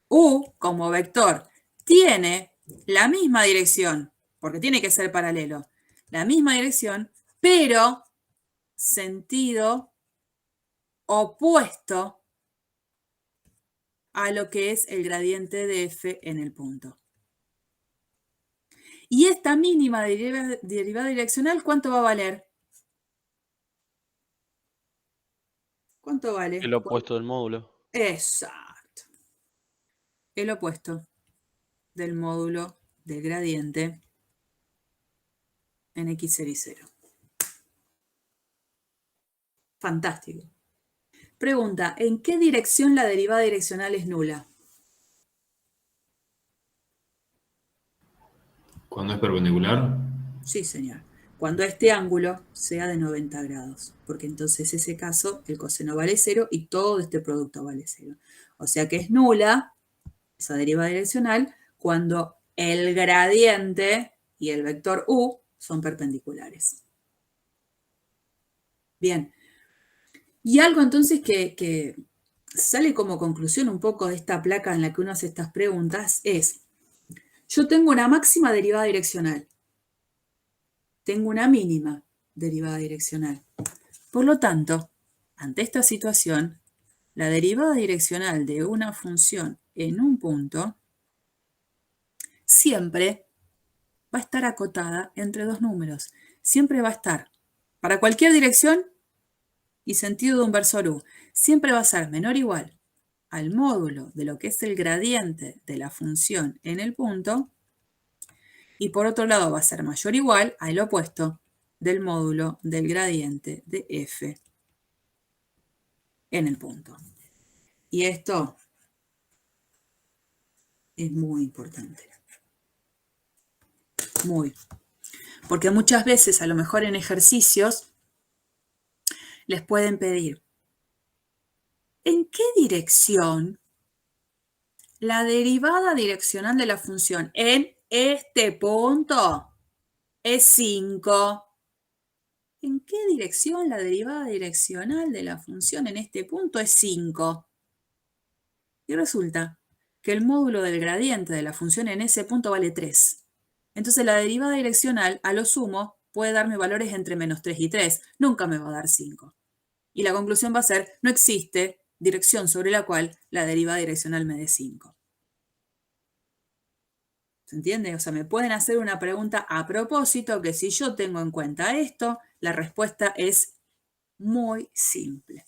u como vector tiene la misma dirección, porque tiene que ser paralelo, la misma dirección, pero sentido opuesto a lo que es el gradiente de f en el punto. Y esta mínima derivada direccional, ¿cuánto va a valer? ¿Cuánto vale? El opuesto del módulo. Exacto. El opuesto del módulo del gradiente en x0 y 0. Fantástico. Pregunta, ¿en qué dirección la derivada direccional es nula? ¿Cuándo es perpendicular? Sí, señor. Cuando este ángulo sea de 90 grados, porque entonces en ese caso el coseno vale 0 y todo este producto vale 0. O sea que es nula esa derivada direccional cuando el gradiente y el vector u son perpendiculares. Bien. Y algo entonces que sale como conclusión un poco de esta placa en la que uno hace estas preguntas es, yo tengo una máxima derivada direccional, tengo una mínima derivada direccional. Por lo tanto, ante esta situación, la derivada direccional de una función en un punto siempre va a estar acotada entre dos números. Siempre va a estar, para cualquier dirección y sentido de un versor u, siempre va a ser menor o igual al módulo de lo que es el gradiente de la función en el punto, y por otro lado va a ser mayor o igual al opuesto del módulo del gradiente de f en el punto. Y esto es muy importante. Porque muchas veces, a lo mejor en ejercicios, les pueden pedir, ¿en qué dirección la derivada direccional de la función en este punto es 5? ¿En qué dirección la derivada direccional de la función en este punto es 5? Y resulta que el módulo del gradiente de la función en ese punto vale 3. Entonces la derivada direccional, a lo sumo, puede darme valores entre menos 3 y 3. Nunca me va a dar 5. Y la conclusión va a ser, no existe dirección sobre la cual la derivada direccional me dé 5. ¿Se entiende? O sea, me pueden hacer una pregunta a propósito que si yo tengo en cuenta esto, la respuesta es muy simple.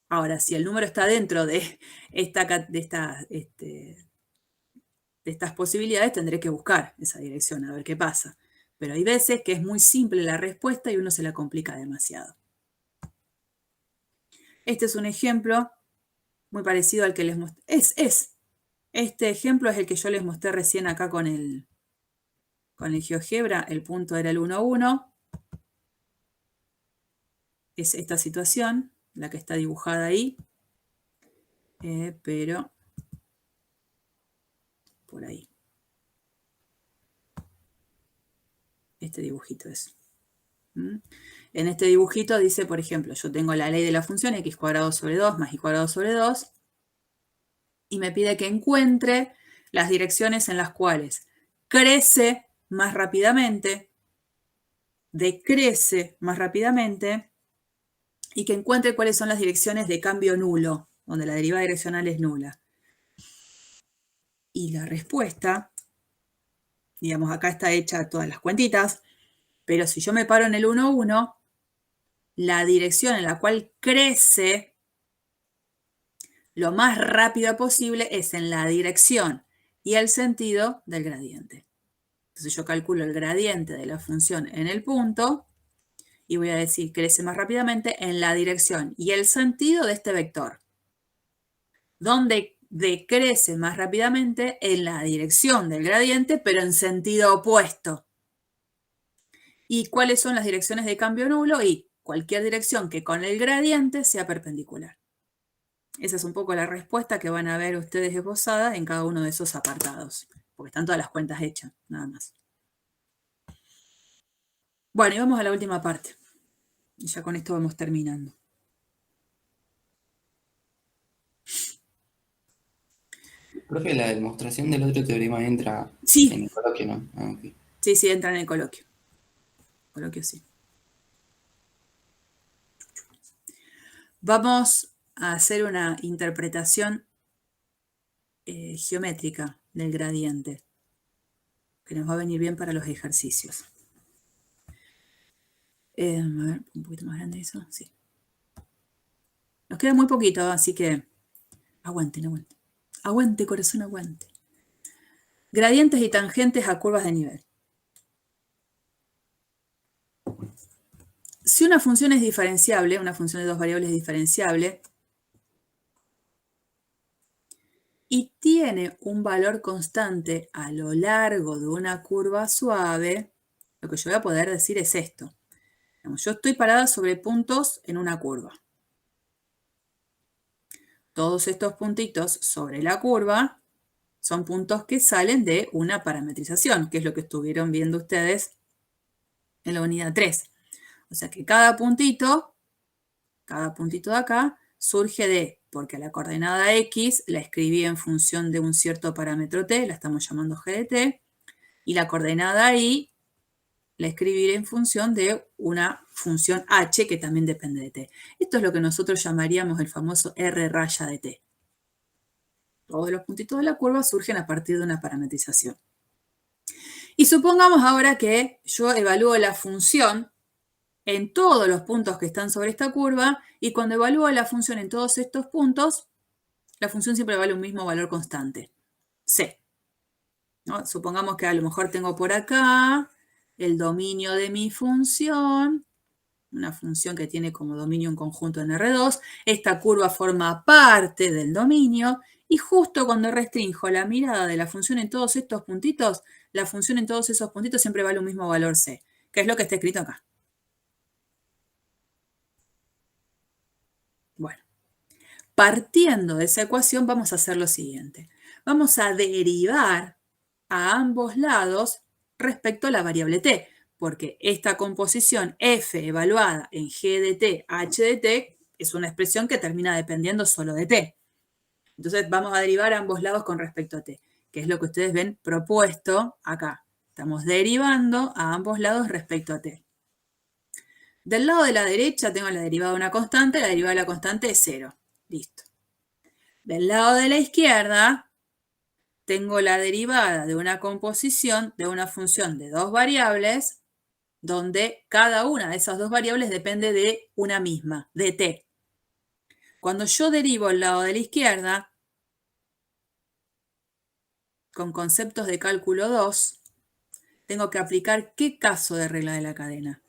Ahora, si el número está dentro de estas posibilidades, tendré que buscar esa dirección a ver qué pasa. Pero hay veces que es muy simple la respuesta y uno se la complica demasiado. Este es un ejemplo muy parecido al que les mostré. Este ejemplo es el que yo les mostré recién acá con el GeoGebra. El punto era el 1, 1. Es esta situación, la que está dibujada ahí. Pero por ahí. Este dibujito es. En este dibujito dice, por ejemplo, yo tengo la ley de la función x cuadrado sobre 2 más y cuadrado sobre 2 y me pide que encuentre las direcciones en las cuales crece más rápidamente, decrece más rápidamente y que encuentre cuáles son las direcciones de cambio nulo, donde la derivada direccional es nula. Y la respuesta, digamos, acá está hecha todas las cuentitas, pero si yo me paro en el 1, 1, la dirección en la cual crece lo más rápido posible es en la dirección y el sentido del gradiente. Entonces yo calculo el gradiente de la función en el punto y voy a decir crece más rápidamente en la dirección y el sentido de este vector. Donde decrece más rápidamente en la dirección del gradiente, pero en sentido opuesto. ¿Y cuáles son las direcciones de cambio nulo? Y cualquier dirección que con el gradiente sea perpendicular. Esa es un poco la respuesta que van a ver ustedes esbozada en cada uno de esos apartados, porque están todas las cuentas hechas, nada más. Bueno, y vamos a la última parte. Y ya con esto vamos terminando. Profe, la demostración del otro teorema entra Sí. en el coloquio, ¿no? Ah, okay. Sí, entra en el coloquio. Coloquio sí. Vamos a hacer una interpretación geométrica del gradiente, que nos va a venir bien para los ejercicios. A ver, un poquito más grande eso, sí. Nos queda muy poquito, así que aguanten, aguanten. Aguante, corazón, aguante. Gradientes y tangentes a curvas de nivel. Si una función es diferenciable, una función de dos variables es diferenciable, y tiene un valor constante a lo largo de una curva suave, lo que yo voy a poder decir es esto. Yo estoy parada sobre puntos en una curva. Todos estos puntitos sobre la curva son puntos que salen de una parametrización, que es lo que estuvieron viendo ustedes en la unidad 3. O sea que cada puntito de acá surge de, porque la coordenada X la escribí en función de un cierto parámetro t, la estamos llamando g de t, y la coordenada Y la escribiré en función de una función h que también depende de t. Esto es lo que nosotros llamaríamos el famoso r raya de t. Todos los puntitos de la curva surgen a partir de una parametrización. Y supongamos ahora que yo evalúo la función en todos los puntos que están sobre esta curva, y cuando evalúo la función en todos estos puntos, la función siempre vale un mismo valor constante, c. ¿No? Supongamos que a lo mejor tengo por acá el dominio de mi función, una función que tiene como dominio un conjunto en R2, esta curva forma parte del dominio, y justo cuando restrinjo la mirada de la función en todos estos puntitos, la función en todos esos puntitos siempre vale un mismo valor C, que es lo que está escrito acá. Bueno, partiendo de esa ecuación vamos a hacer lo siguiente. Vamos a derivar a ambos lados respecto a la variable t, porque esta composición f evaluada en g de t, h de t, es una expresión que termina dependiendo solo de t. Entonces vamos a derivar a ambos lados con respecto a t, que es lo que ustedes ven propuesto acá. Estamos derivando a ambos lados respecto a t. Del lado de la derecha tengo la derivada de una constante, la derivada de la constante es 0. Listo. Del lado de la izquierda tengo la derivada de una composición de una función de dos variables, donde cada una de esas dos variables depende de una misma, de t. Cuando yo derivo el lado de la izquierda, con conceptos de cálculo 2, tengo que aplicar ¿qué caso de regla de la cadena?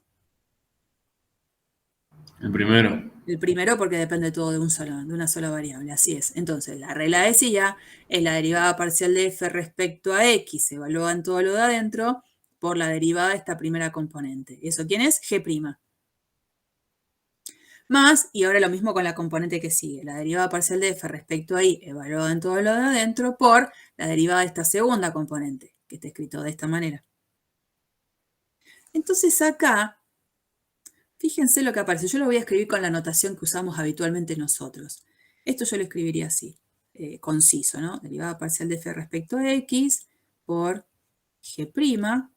El primero. El primero porque depende todo de una sola variable, así es. Entonces, la regla decía es la derivada parcial de f respecto a x, se evalúa en todo lo de adentro, por la derivada de esta primera componente. ¿Eso quién es? G'. Más, y ahora lo mismo con la componente que sigue, la derivada parcial de f respecto a y, evaluada en todo lo de adentro, por la derivada de esta segunda componente, que está escrito de esta manera. Entonces acá, fíjense lo que aparece. Yo lo voy a escribir con la notación que usamos habitualmente nosotros. Esto yo lo escribiría así, conciso, ¿no? Derivada parcial de f respecto a x por g'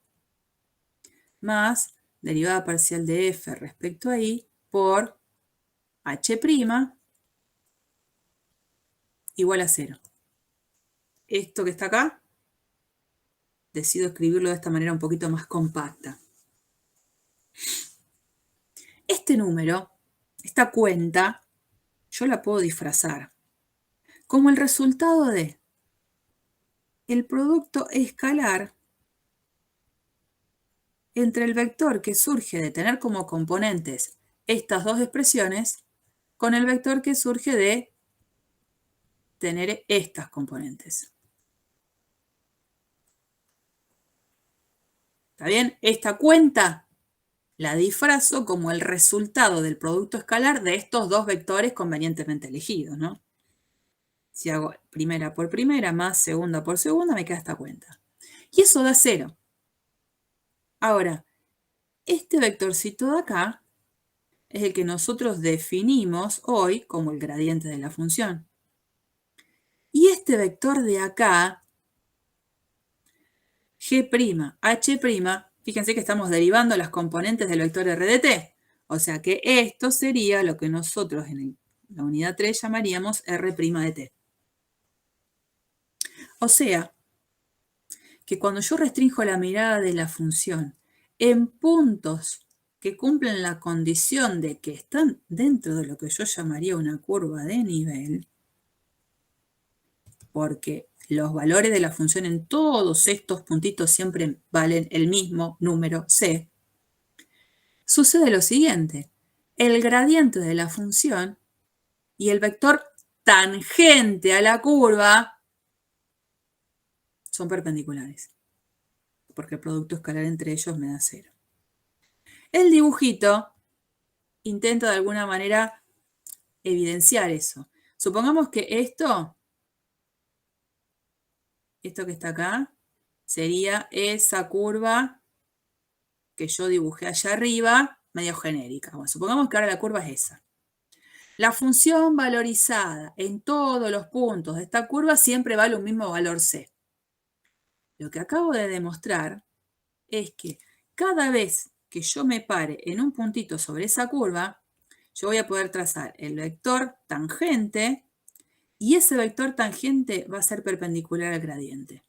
más derivada parcial de f respecto a y por h' igual a 0. Esto que está acá, decido escribirlo de esta manera un poquito más compacta. Este número, esta cuenta, yo la puedo disfrazar como el resultado de el producto escalar entre el vector que surge de tener como componentes estas dos expresiones con el vector que surge de tener estas componentes. ¿Está bien? Esta cuenta la disfrazo como el resultado del producto escalar de estos dos vectores convenientemente elegidos, ¿no? Si hago primera por primera más segunda por segunda, me queda esta cuenta. Y eso da 0. Ahora, este vectorcito de acá es el que nosotros definimos hoy como el gradiente de la función. Y este vector de acá, G', H', fíjense que estamos derivando las componentes del vector R de t. O sea que esto sería lo que nosotros en la unidad 3 llamaríamos R' de t. O sea, que cuando yo restrinjo la mirada de la función en puntos que cumplen la condición de que están dentro de lo que yo llamaría una curva de nivel, porque los valores de la función en todos estos puntitos siempre valen el mismo número c, sucede lo siguiente. El gradiente de la función y el vector tangente a la curva son perpendiculares, porque el producto escalar entre ellos me da 0. El dibujito intenta de alguna manera evidenciar eso. Supongamos que esto que está acá, sería esa curva que yo dibujé allá arriba, medio genérica. Bueno, supongamos que ahora la curva es esa. La función valorizada en todos los puntos de esta curva siempre vale un mismo valor c. Lo que acabo de demostrar es que cada vez que yo me pare en un puntito sobre esa curva, yo voy a poder trazar el vector tangente y ese vector tangente va a ser perpendicular al gradiente.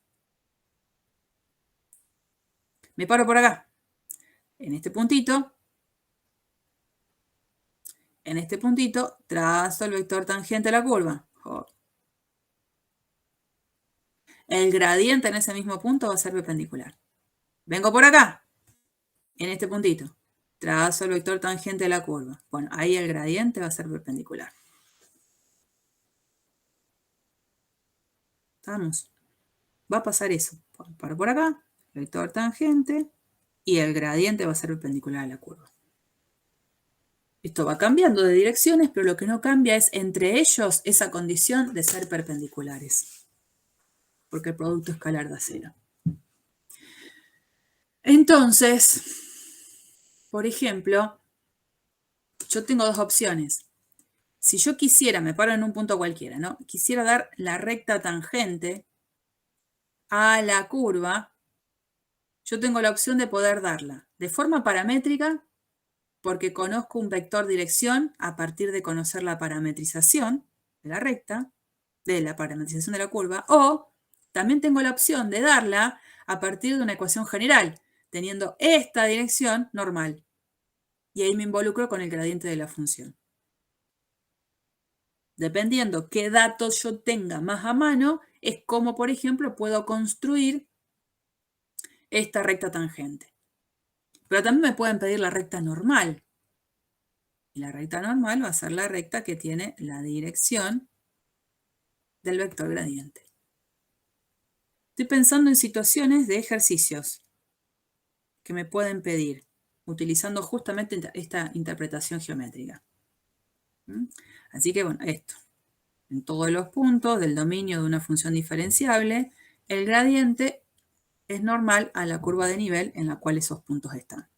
Me paro por acá, en este puntito, trazo el vector tangente a la curva. El gradiente en ese mismo punto va a ser perpendicular. Vengo por acá, en este puntito, trazo el vector tangente de la curva. Bueno, ahí el gradiente va a ser perpendicular. ¿Estamos? Va a pasar eso. Por acá, el vector tangente y el gradiente va a ser perpendicular a la curva. Esto va cambiando de direcciones, pero lo que no cambia es entre ellos esa condición de ser perpendiculares. Porque el producto escalar da 0. Entonces, por ejemplo, yo tengo dos opciones. Si yo quisiera, me paro en un punto cualquiera, ¿no? Quisiera dar la recta tangente a la curva, yo tengo la opción de poder darla de forma paramétrica, porque conozco un vector dirección a partir de conocer la parametrización de la recta, de la parametrización de la curva, o también tengo la opción de darla a partir de una ecuación general, teniendo esta dirección normal. Y ahí me involucro con el gradiente de la función. Dependiendo qué datos yo tenga más a mano, es como, por ejemplo, puedo construir esta recta tangente. Pero también me pueden pedir la recta normal. Y la recta normal va a ser la recta que tiene la dirección del vector gradiente. Estoy pensando en situaciones de ejercicios que me pueden pedir, utilizando justamente esta interpretación geométrica. Así que, bueno, esto. En todos los puntos del dominio de una función diferenciable, el gradiente es normal a la curva de nivel en la cual esos puntos están.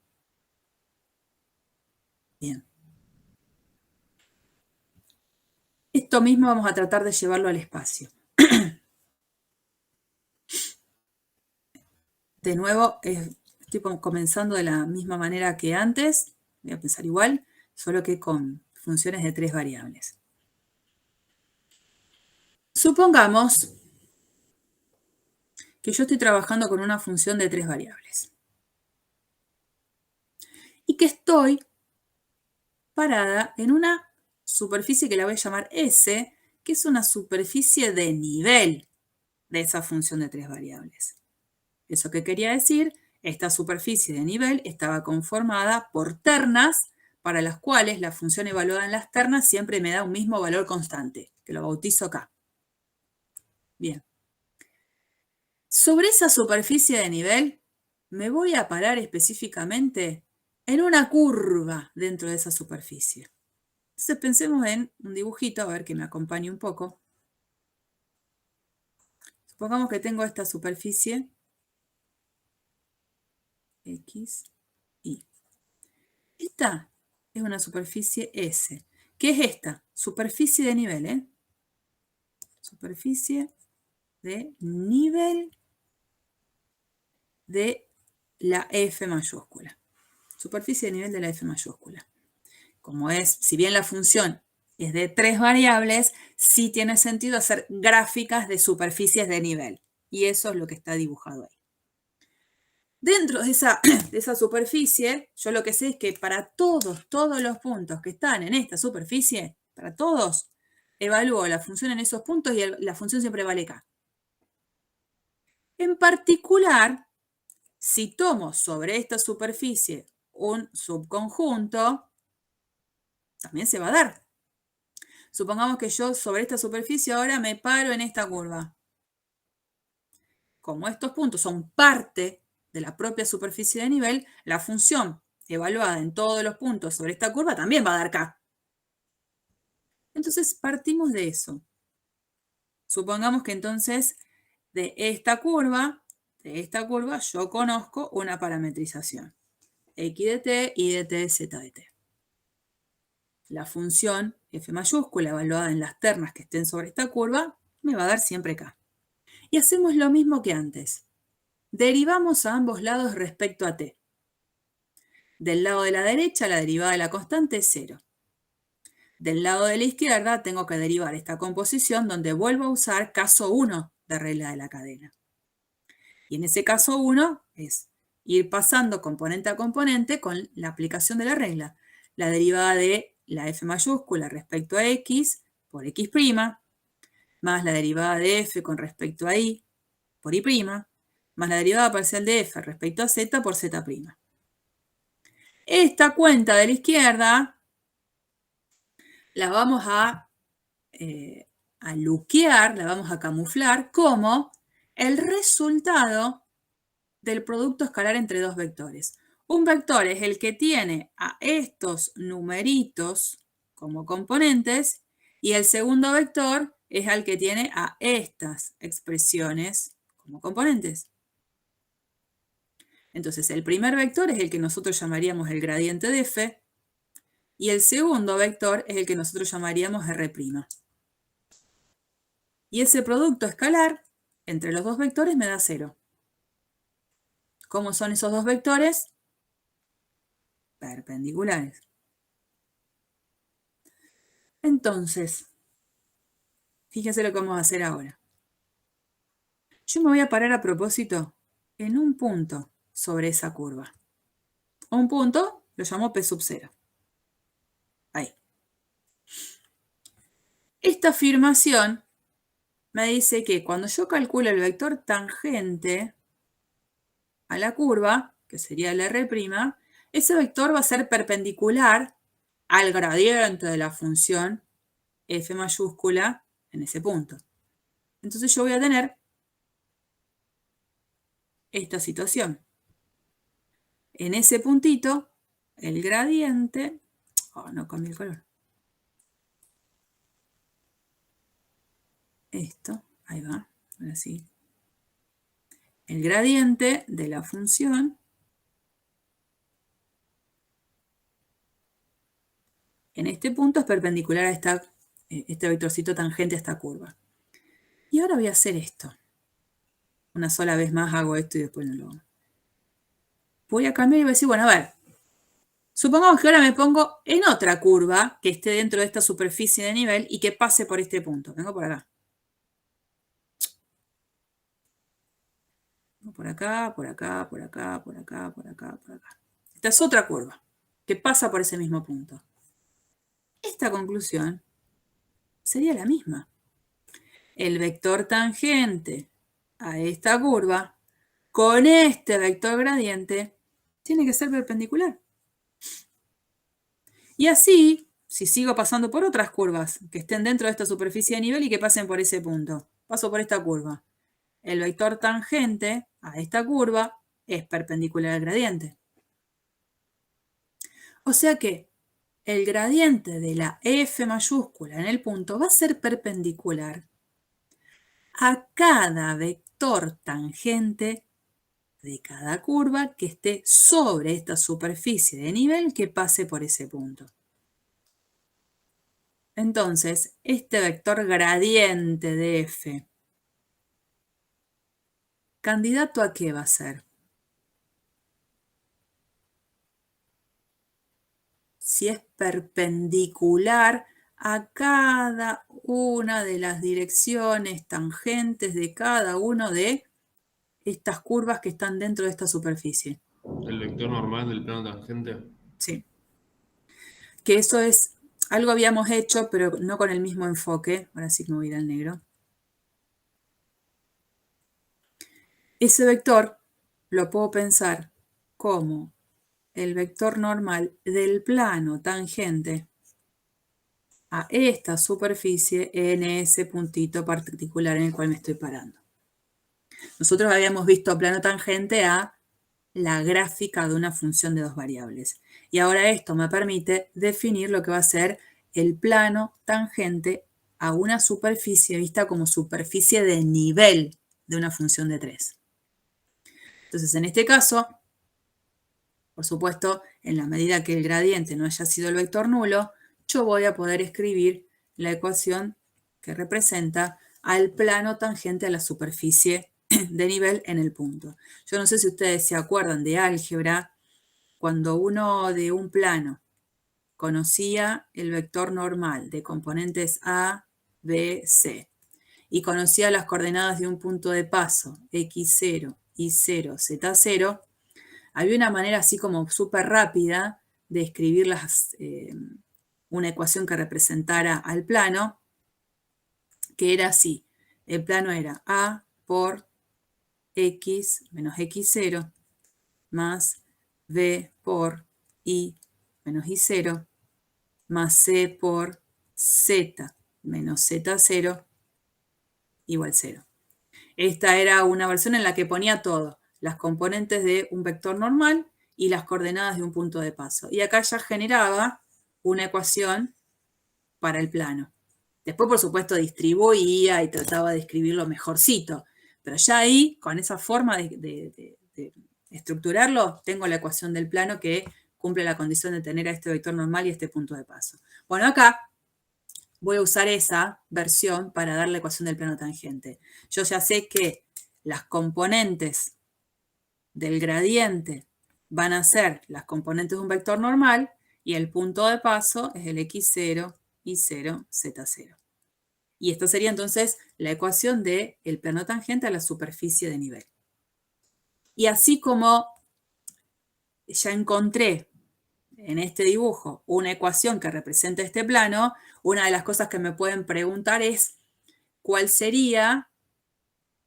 Bien. Esto mismo vamos a tratar de llevarlo al espacio. De nuevo, estoy comenzando de la misma manera que antes. Voy a pensar igual, solo que con funciones de 3 variables. Supongamos que yo estoy trabajando con una función de 3 variables. Y que estoy parada en una superficie que la voy a llamar S, que es una superficie de nivel de esa función de 3 variables. ¿Eso qué quería decir? Esta superficie de nivel estaba conformada por ternas para las cuales la función evaluada en las ternas siempre me da un mismo valor constante, que lo bautizo acá. Bien. Sobre esa superficie de nivel me voy a parar específicamente en una curva dentro de esa superficie. Entonces pensemos en un dibujito, a ver que me acompañe un poco. Supongamos que tengo esta superficie X, Y. Esta es una superficie S. ¿Qué es esta? Superficie de nivel, ¿eh? Superficie de nivel de la F mayúscula. Superficie de nivel de la F mayúscula. Como es, si bien la función es de 3 variables, sí tiene sentido hacer gráficas de superficies de nivel. Y eso es lo que está dibujado ahí. Dentro de esa superficie, yo lo que sé es que para todos los puntos que están en esta superficie, para todos, evalúo la función en esos puntos y la función siempre vale K. En particular, si tomo sobre esta superficie un subconjunto, también se va a dar. Supongamos que yo sobre esta superficie ahora me paro en esta curva. Como estos puntos son parte de la propia superficie de nivel, la función evaluada en todos los puntos sobre esta curva también va a dar K. Entonces partimos de eso. Supongamos que entonces de esta curva yo conozco una parametrización. X de t, Y de t, Z de t. La función f mayúscula evaluada en las ternas que estén sobre esta curva me va a dar siempre K. Y hacemos lo mismo que antes. Derivamos a ambos lados respecto a t. Del lado de la derecha, la derivada de la constante es 0. Del lado de la izquierda tengo que derivar esta composición donde vuelvo a usar caso 1 de regla de la cadena. Y en ese caso 1 es ir pasando componente a componente con la aplicación de la regla. La derivada de la f mayúscula respecto a x por x', más la derivada de f con respecto a y por y', más la derivada parcial de f respecto a z por z'. Esta cuenta de la izquierda la vamos a luquear, la vamos a camuflar como el resultado del producto escalar entre dos vectores. Un vector es el que tiene a estos numeritos como componentes y el segundo vector es el que tiene a estas expresiones como componentes. Entonces, el primer vector es el que nosotros llamaríamos el gradiente de f y el segundo vector es el que nosotros llamaríamos R'. Y ese producto escalar entre los dos vectores me da 0. ¿Cómo son esos dos vectores? Perpendiculares. Entonces, fíjense lo que vamos a hacer ahora. Yo me voy a parar a propósito en un punto sobre esa curva. Un punto lo llamo P sub 0. Ahí. Esta afirmación me dice que cuando yo calculo el vector tangente a la curva, que sería el R', ese vector va a ser perpendicular al gradiente de la función f mayúscula en ese punto. Entonces yo voy a tener esta situación. En ese puntito, el gradiente... Oh, no cambié el color. Esto, ahí va, ahora sí. El gradiente de la función en este punto es perpendicular a este vectorcito tangente a esta curva. Y ahora voy a hacer esto. Una sola vez más hago esto y después no lo hago. Voy a cambiar y voy a decir, bueno, a ver. Supongamos que ahora me pongo en otra curva que esté dentro de esta superficie de nivel y que pase por este punto. Vengo por acá. Vengo por acá, por acá, por acá, por acá, por acá, por acá. Esta es otra curva que pasa por ese mismo punto. Esta conclusión sería la misma. El vector tangente a esta curva con este vector gradiente tiene que ser perpendicular. Y así, si sigo pasando por otras curvas que estén dentro de esta superficie de nivel y que pasen por ese punto, paso por esta curva. El vector tangente a esta curva es perpendicular al gradiente. O sea que el gradiente de la f mayúscula en el punto va a ser perpendicular a cada vector tangente de cada curva que esté sobre esta superficie de nivel que pase por ese punto. Entonces, este vector gradiente de f, ¿candidato a qué va a ser? Si es perpendicular a cada una de las direcciones tangentes de cada una de estas curvas que están dentro de esta superficie. ¿El vector normal del plano tangente? Sí. Que eso es, algo habíamos hecho, pero no con el mismo enfoque. Ahora sí que me voy a ir al negro. Ese vector lo puedo pensar como el vector normal del plano tangente a esta superficie en ese puntito particular en el cual me estoy parando. Nosotros habíamos visto plano tangente a la gráfica de una función de dos variables. Y ahora esto me permite definir lo que va a ser el plano tangente a una superficie vista como superficie de nivel de una función de 3. Entonces, en este caso, por supuesto, en la medida que el gradiente no haya sido el vector nulo, yo voy a poder escribir la ecuación que representa al plano tangente a la superficie de nivel en el punto. Yo no sé si ustedes se acuerdan de álgebra, cuando uno de un plano conocía el vector normal de componentes A, B, C, y conocía las coordenadas de un punto de paso, x0, y0, z0, había una manera así como súper rápida de escribir una ecuación que representara al plano, que era así. El plano era A por x menos x0 más b por I menos I0 más C por Z menos Z0 igual 0. Esta era una versión en la que ponía todo, las componentes de un vector normal y las coordenadas de un punto de paso. Y acá ya generaba una ecuación para el plano. Después, por supuesto, distribuía y trataba de escribirlo mejorcito. Pero ya ahí, con esa forma de estructurarlo, tengo la ecuación del plano que cumple la condición de tener a este vector normal y este punto de paso. Bueno, acá voy a usar esa versión para dar la ecuación del plano tangente. Yo ya sé que las componentes del gradiente van a ser las componentes de un vector normal y el punto de paso es el x0, y0, z0. Y esto sería entonces la ecuación del plano tangente a la superficie de nivel. Y así como ya encontré en este dibujo una ecuación que representa este plano, una de las cosas que me pueden preguntar es cuál sería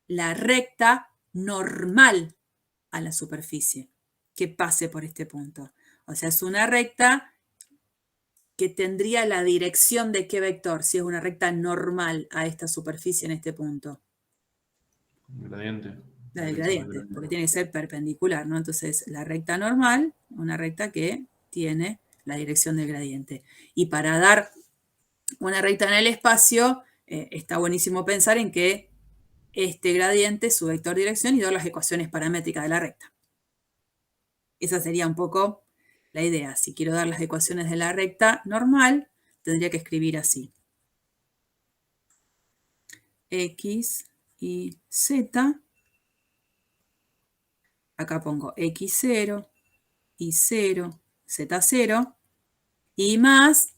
la recta normal a la superficie que pase por este punto. O sea, es una recta que tendría la dirección de qué vector, si es una recta normal a esta superficie en este punto. Gradiente. La del gradiente, porque tiene que ser perpendicular, ¿no? Entonces, la recta normal, una recta que tiene la dirección del gradiente. Y para dar una recta en el espacio, está buenísimo pensar en que este gradiente es su vector dirección y dar las ecuaciones paramétricas de la recta. Esa sería un poco la idea. Si quiero dar las ecuaciones de la recta normal, tendría que escribir así. X y Z. Acá pongo X0, Y0, Z0. Y más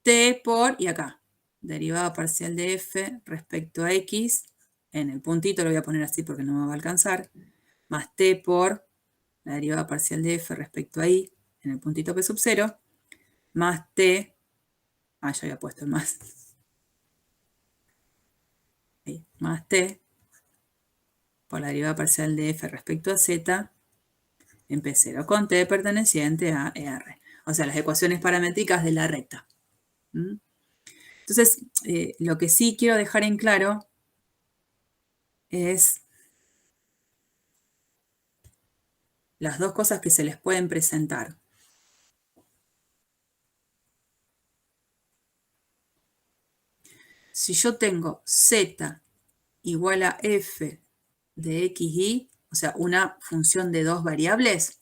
T por, y acá, derivada parcial de F respecto a X. En el puntito lo voy a poner así porque no me va a alcanzar. Más T por la derivada parcial de F respecto a Y, en el puntito P sub 0, más T, ya había puesto el más, ahí, más T por la derivada parcial de F respecto a Z en P0, con T perteneciente a ER. O sea, las ecuaciones paramétricas de la recta. Entonces, lo que sí quiero dejar en claro es las dos cosas que se les pueden presentar. Si yo tengo Z igual a F de X, Y, o sea, una función de dos variables,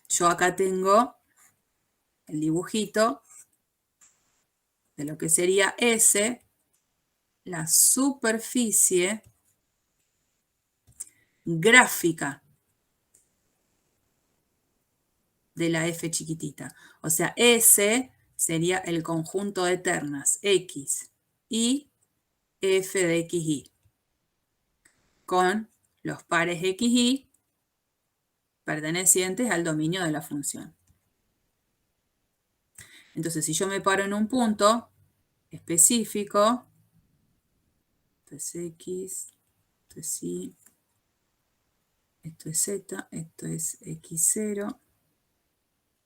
yo acá tengo el dibujito de lo que sería S, la superficie gráfica de la F chiquitita. O sea, S sería el conjunto de ternas X y F de X, Y, con los pares X, Y pertenecientes al dominio de la función. Entonces, si yo me paro en un punto específico, esto es X, esto es Y, esto es Z, esto es X0,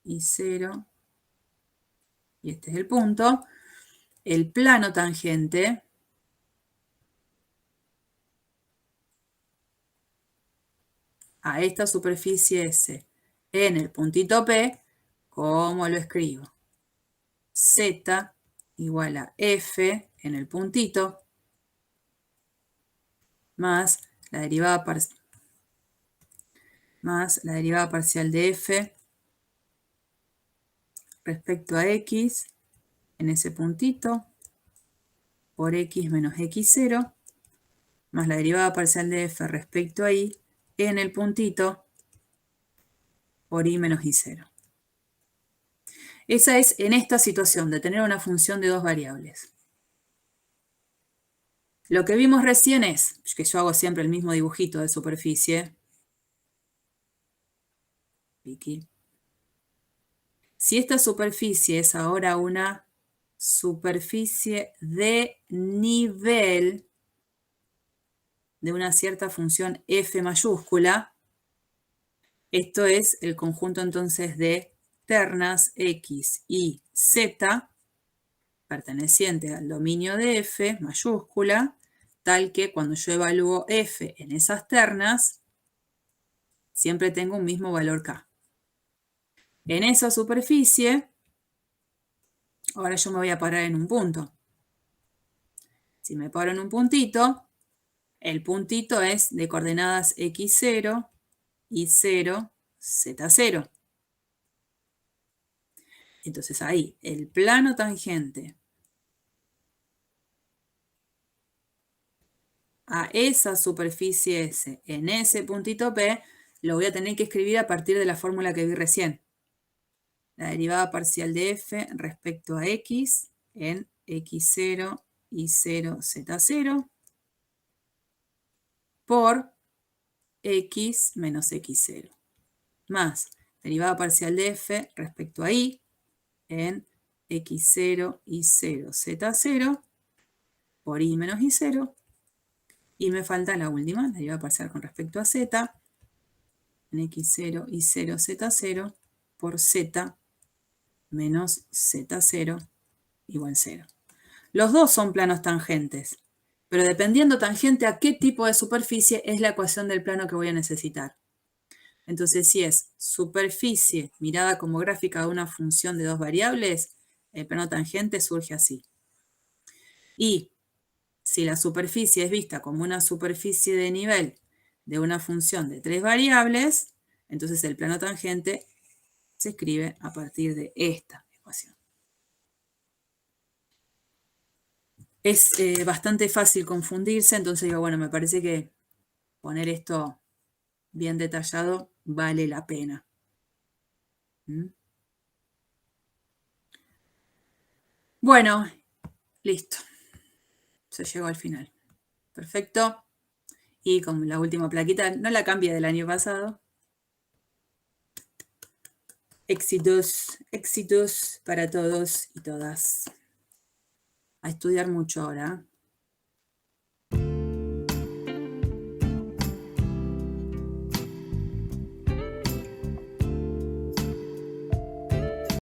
Y0, y este es el punto, el plano tangente a esta superficie S en el puntito P, ¿cómo lo escribo? Z igual a F en el puntito más la derivada parcial de F respecto a X en ese puntito por X menos X0 más la derivada parcial de F respecto a Y en el puntito por Y menos Y0. Esa es en esta situación de tener una función de dos variables. Lo que vimos recién es, que yo hago siempre el mismo dibujito de superficie. Si esta superficie es ahora una superficie de nivel, de una cierta función f mayúscula. Esto es el conjunto entonces de ternas x y z perteneciente al dominio de f mayúscula, tal que cuando yo evalúo f en esas ternas, siempre tengo un mismo valor k. En esa superficie, ahora yo me voy a parar en un punto. Si me paro en un puntito, el puntito es de coordenadas x0, y0, z0. Entonces ahí, el plano tangente a esa superficie S en ese puntito P, lo voy a tener que escribir a partir de la fórmula que vi recién. La derivada parcial de f respecto a x en x0, y0, z0 por x menos x0. Más derivada parcial de f respecto a y en x0, y0, z0 por y menos y0. Y me falta la última, la derivada parcial con respecto a z en x0, y0, z0 por z menos z0 igual 0. Los dos son planos tangentes, pero dependiendo tangente a qué tipo de superficie es la ecuación del plano que voy a necesitar. Entonces, si es superficie mirada como gráfica de una función de dos variables, el plano tangente surge así. Y si la superficie es vista como una superficie de nivel de una función de tres variables, entonces el plano tangente se escribe a partir de esta ecuación. Es bastante fácil confundirse, entonces digo, bueno, me parece que poner esto bien detallado vale la pena. ¿Mm? Bueno, listo. Se llegó al final. Perfecto. Y con la última plaquita, no la cambié del año pasado. Éxitos, éxitos para todos y todas. A estudiar mucho ahora.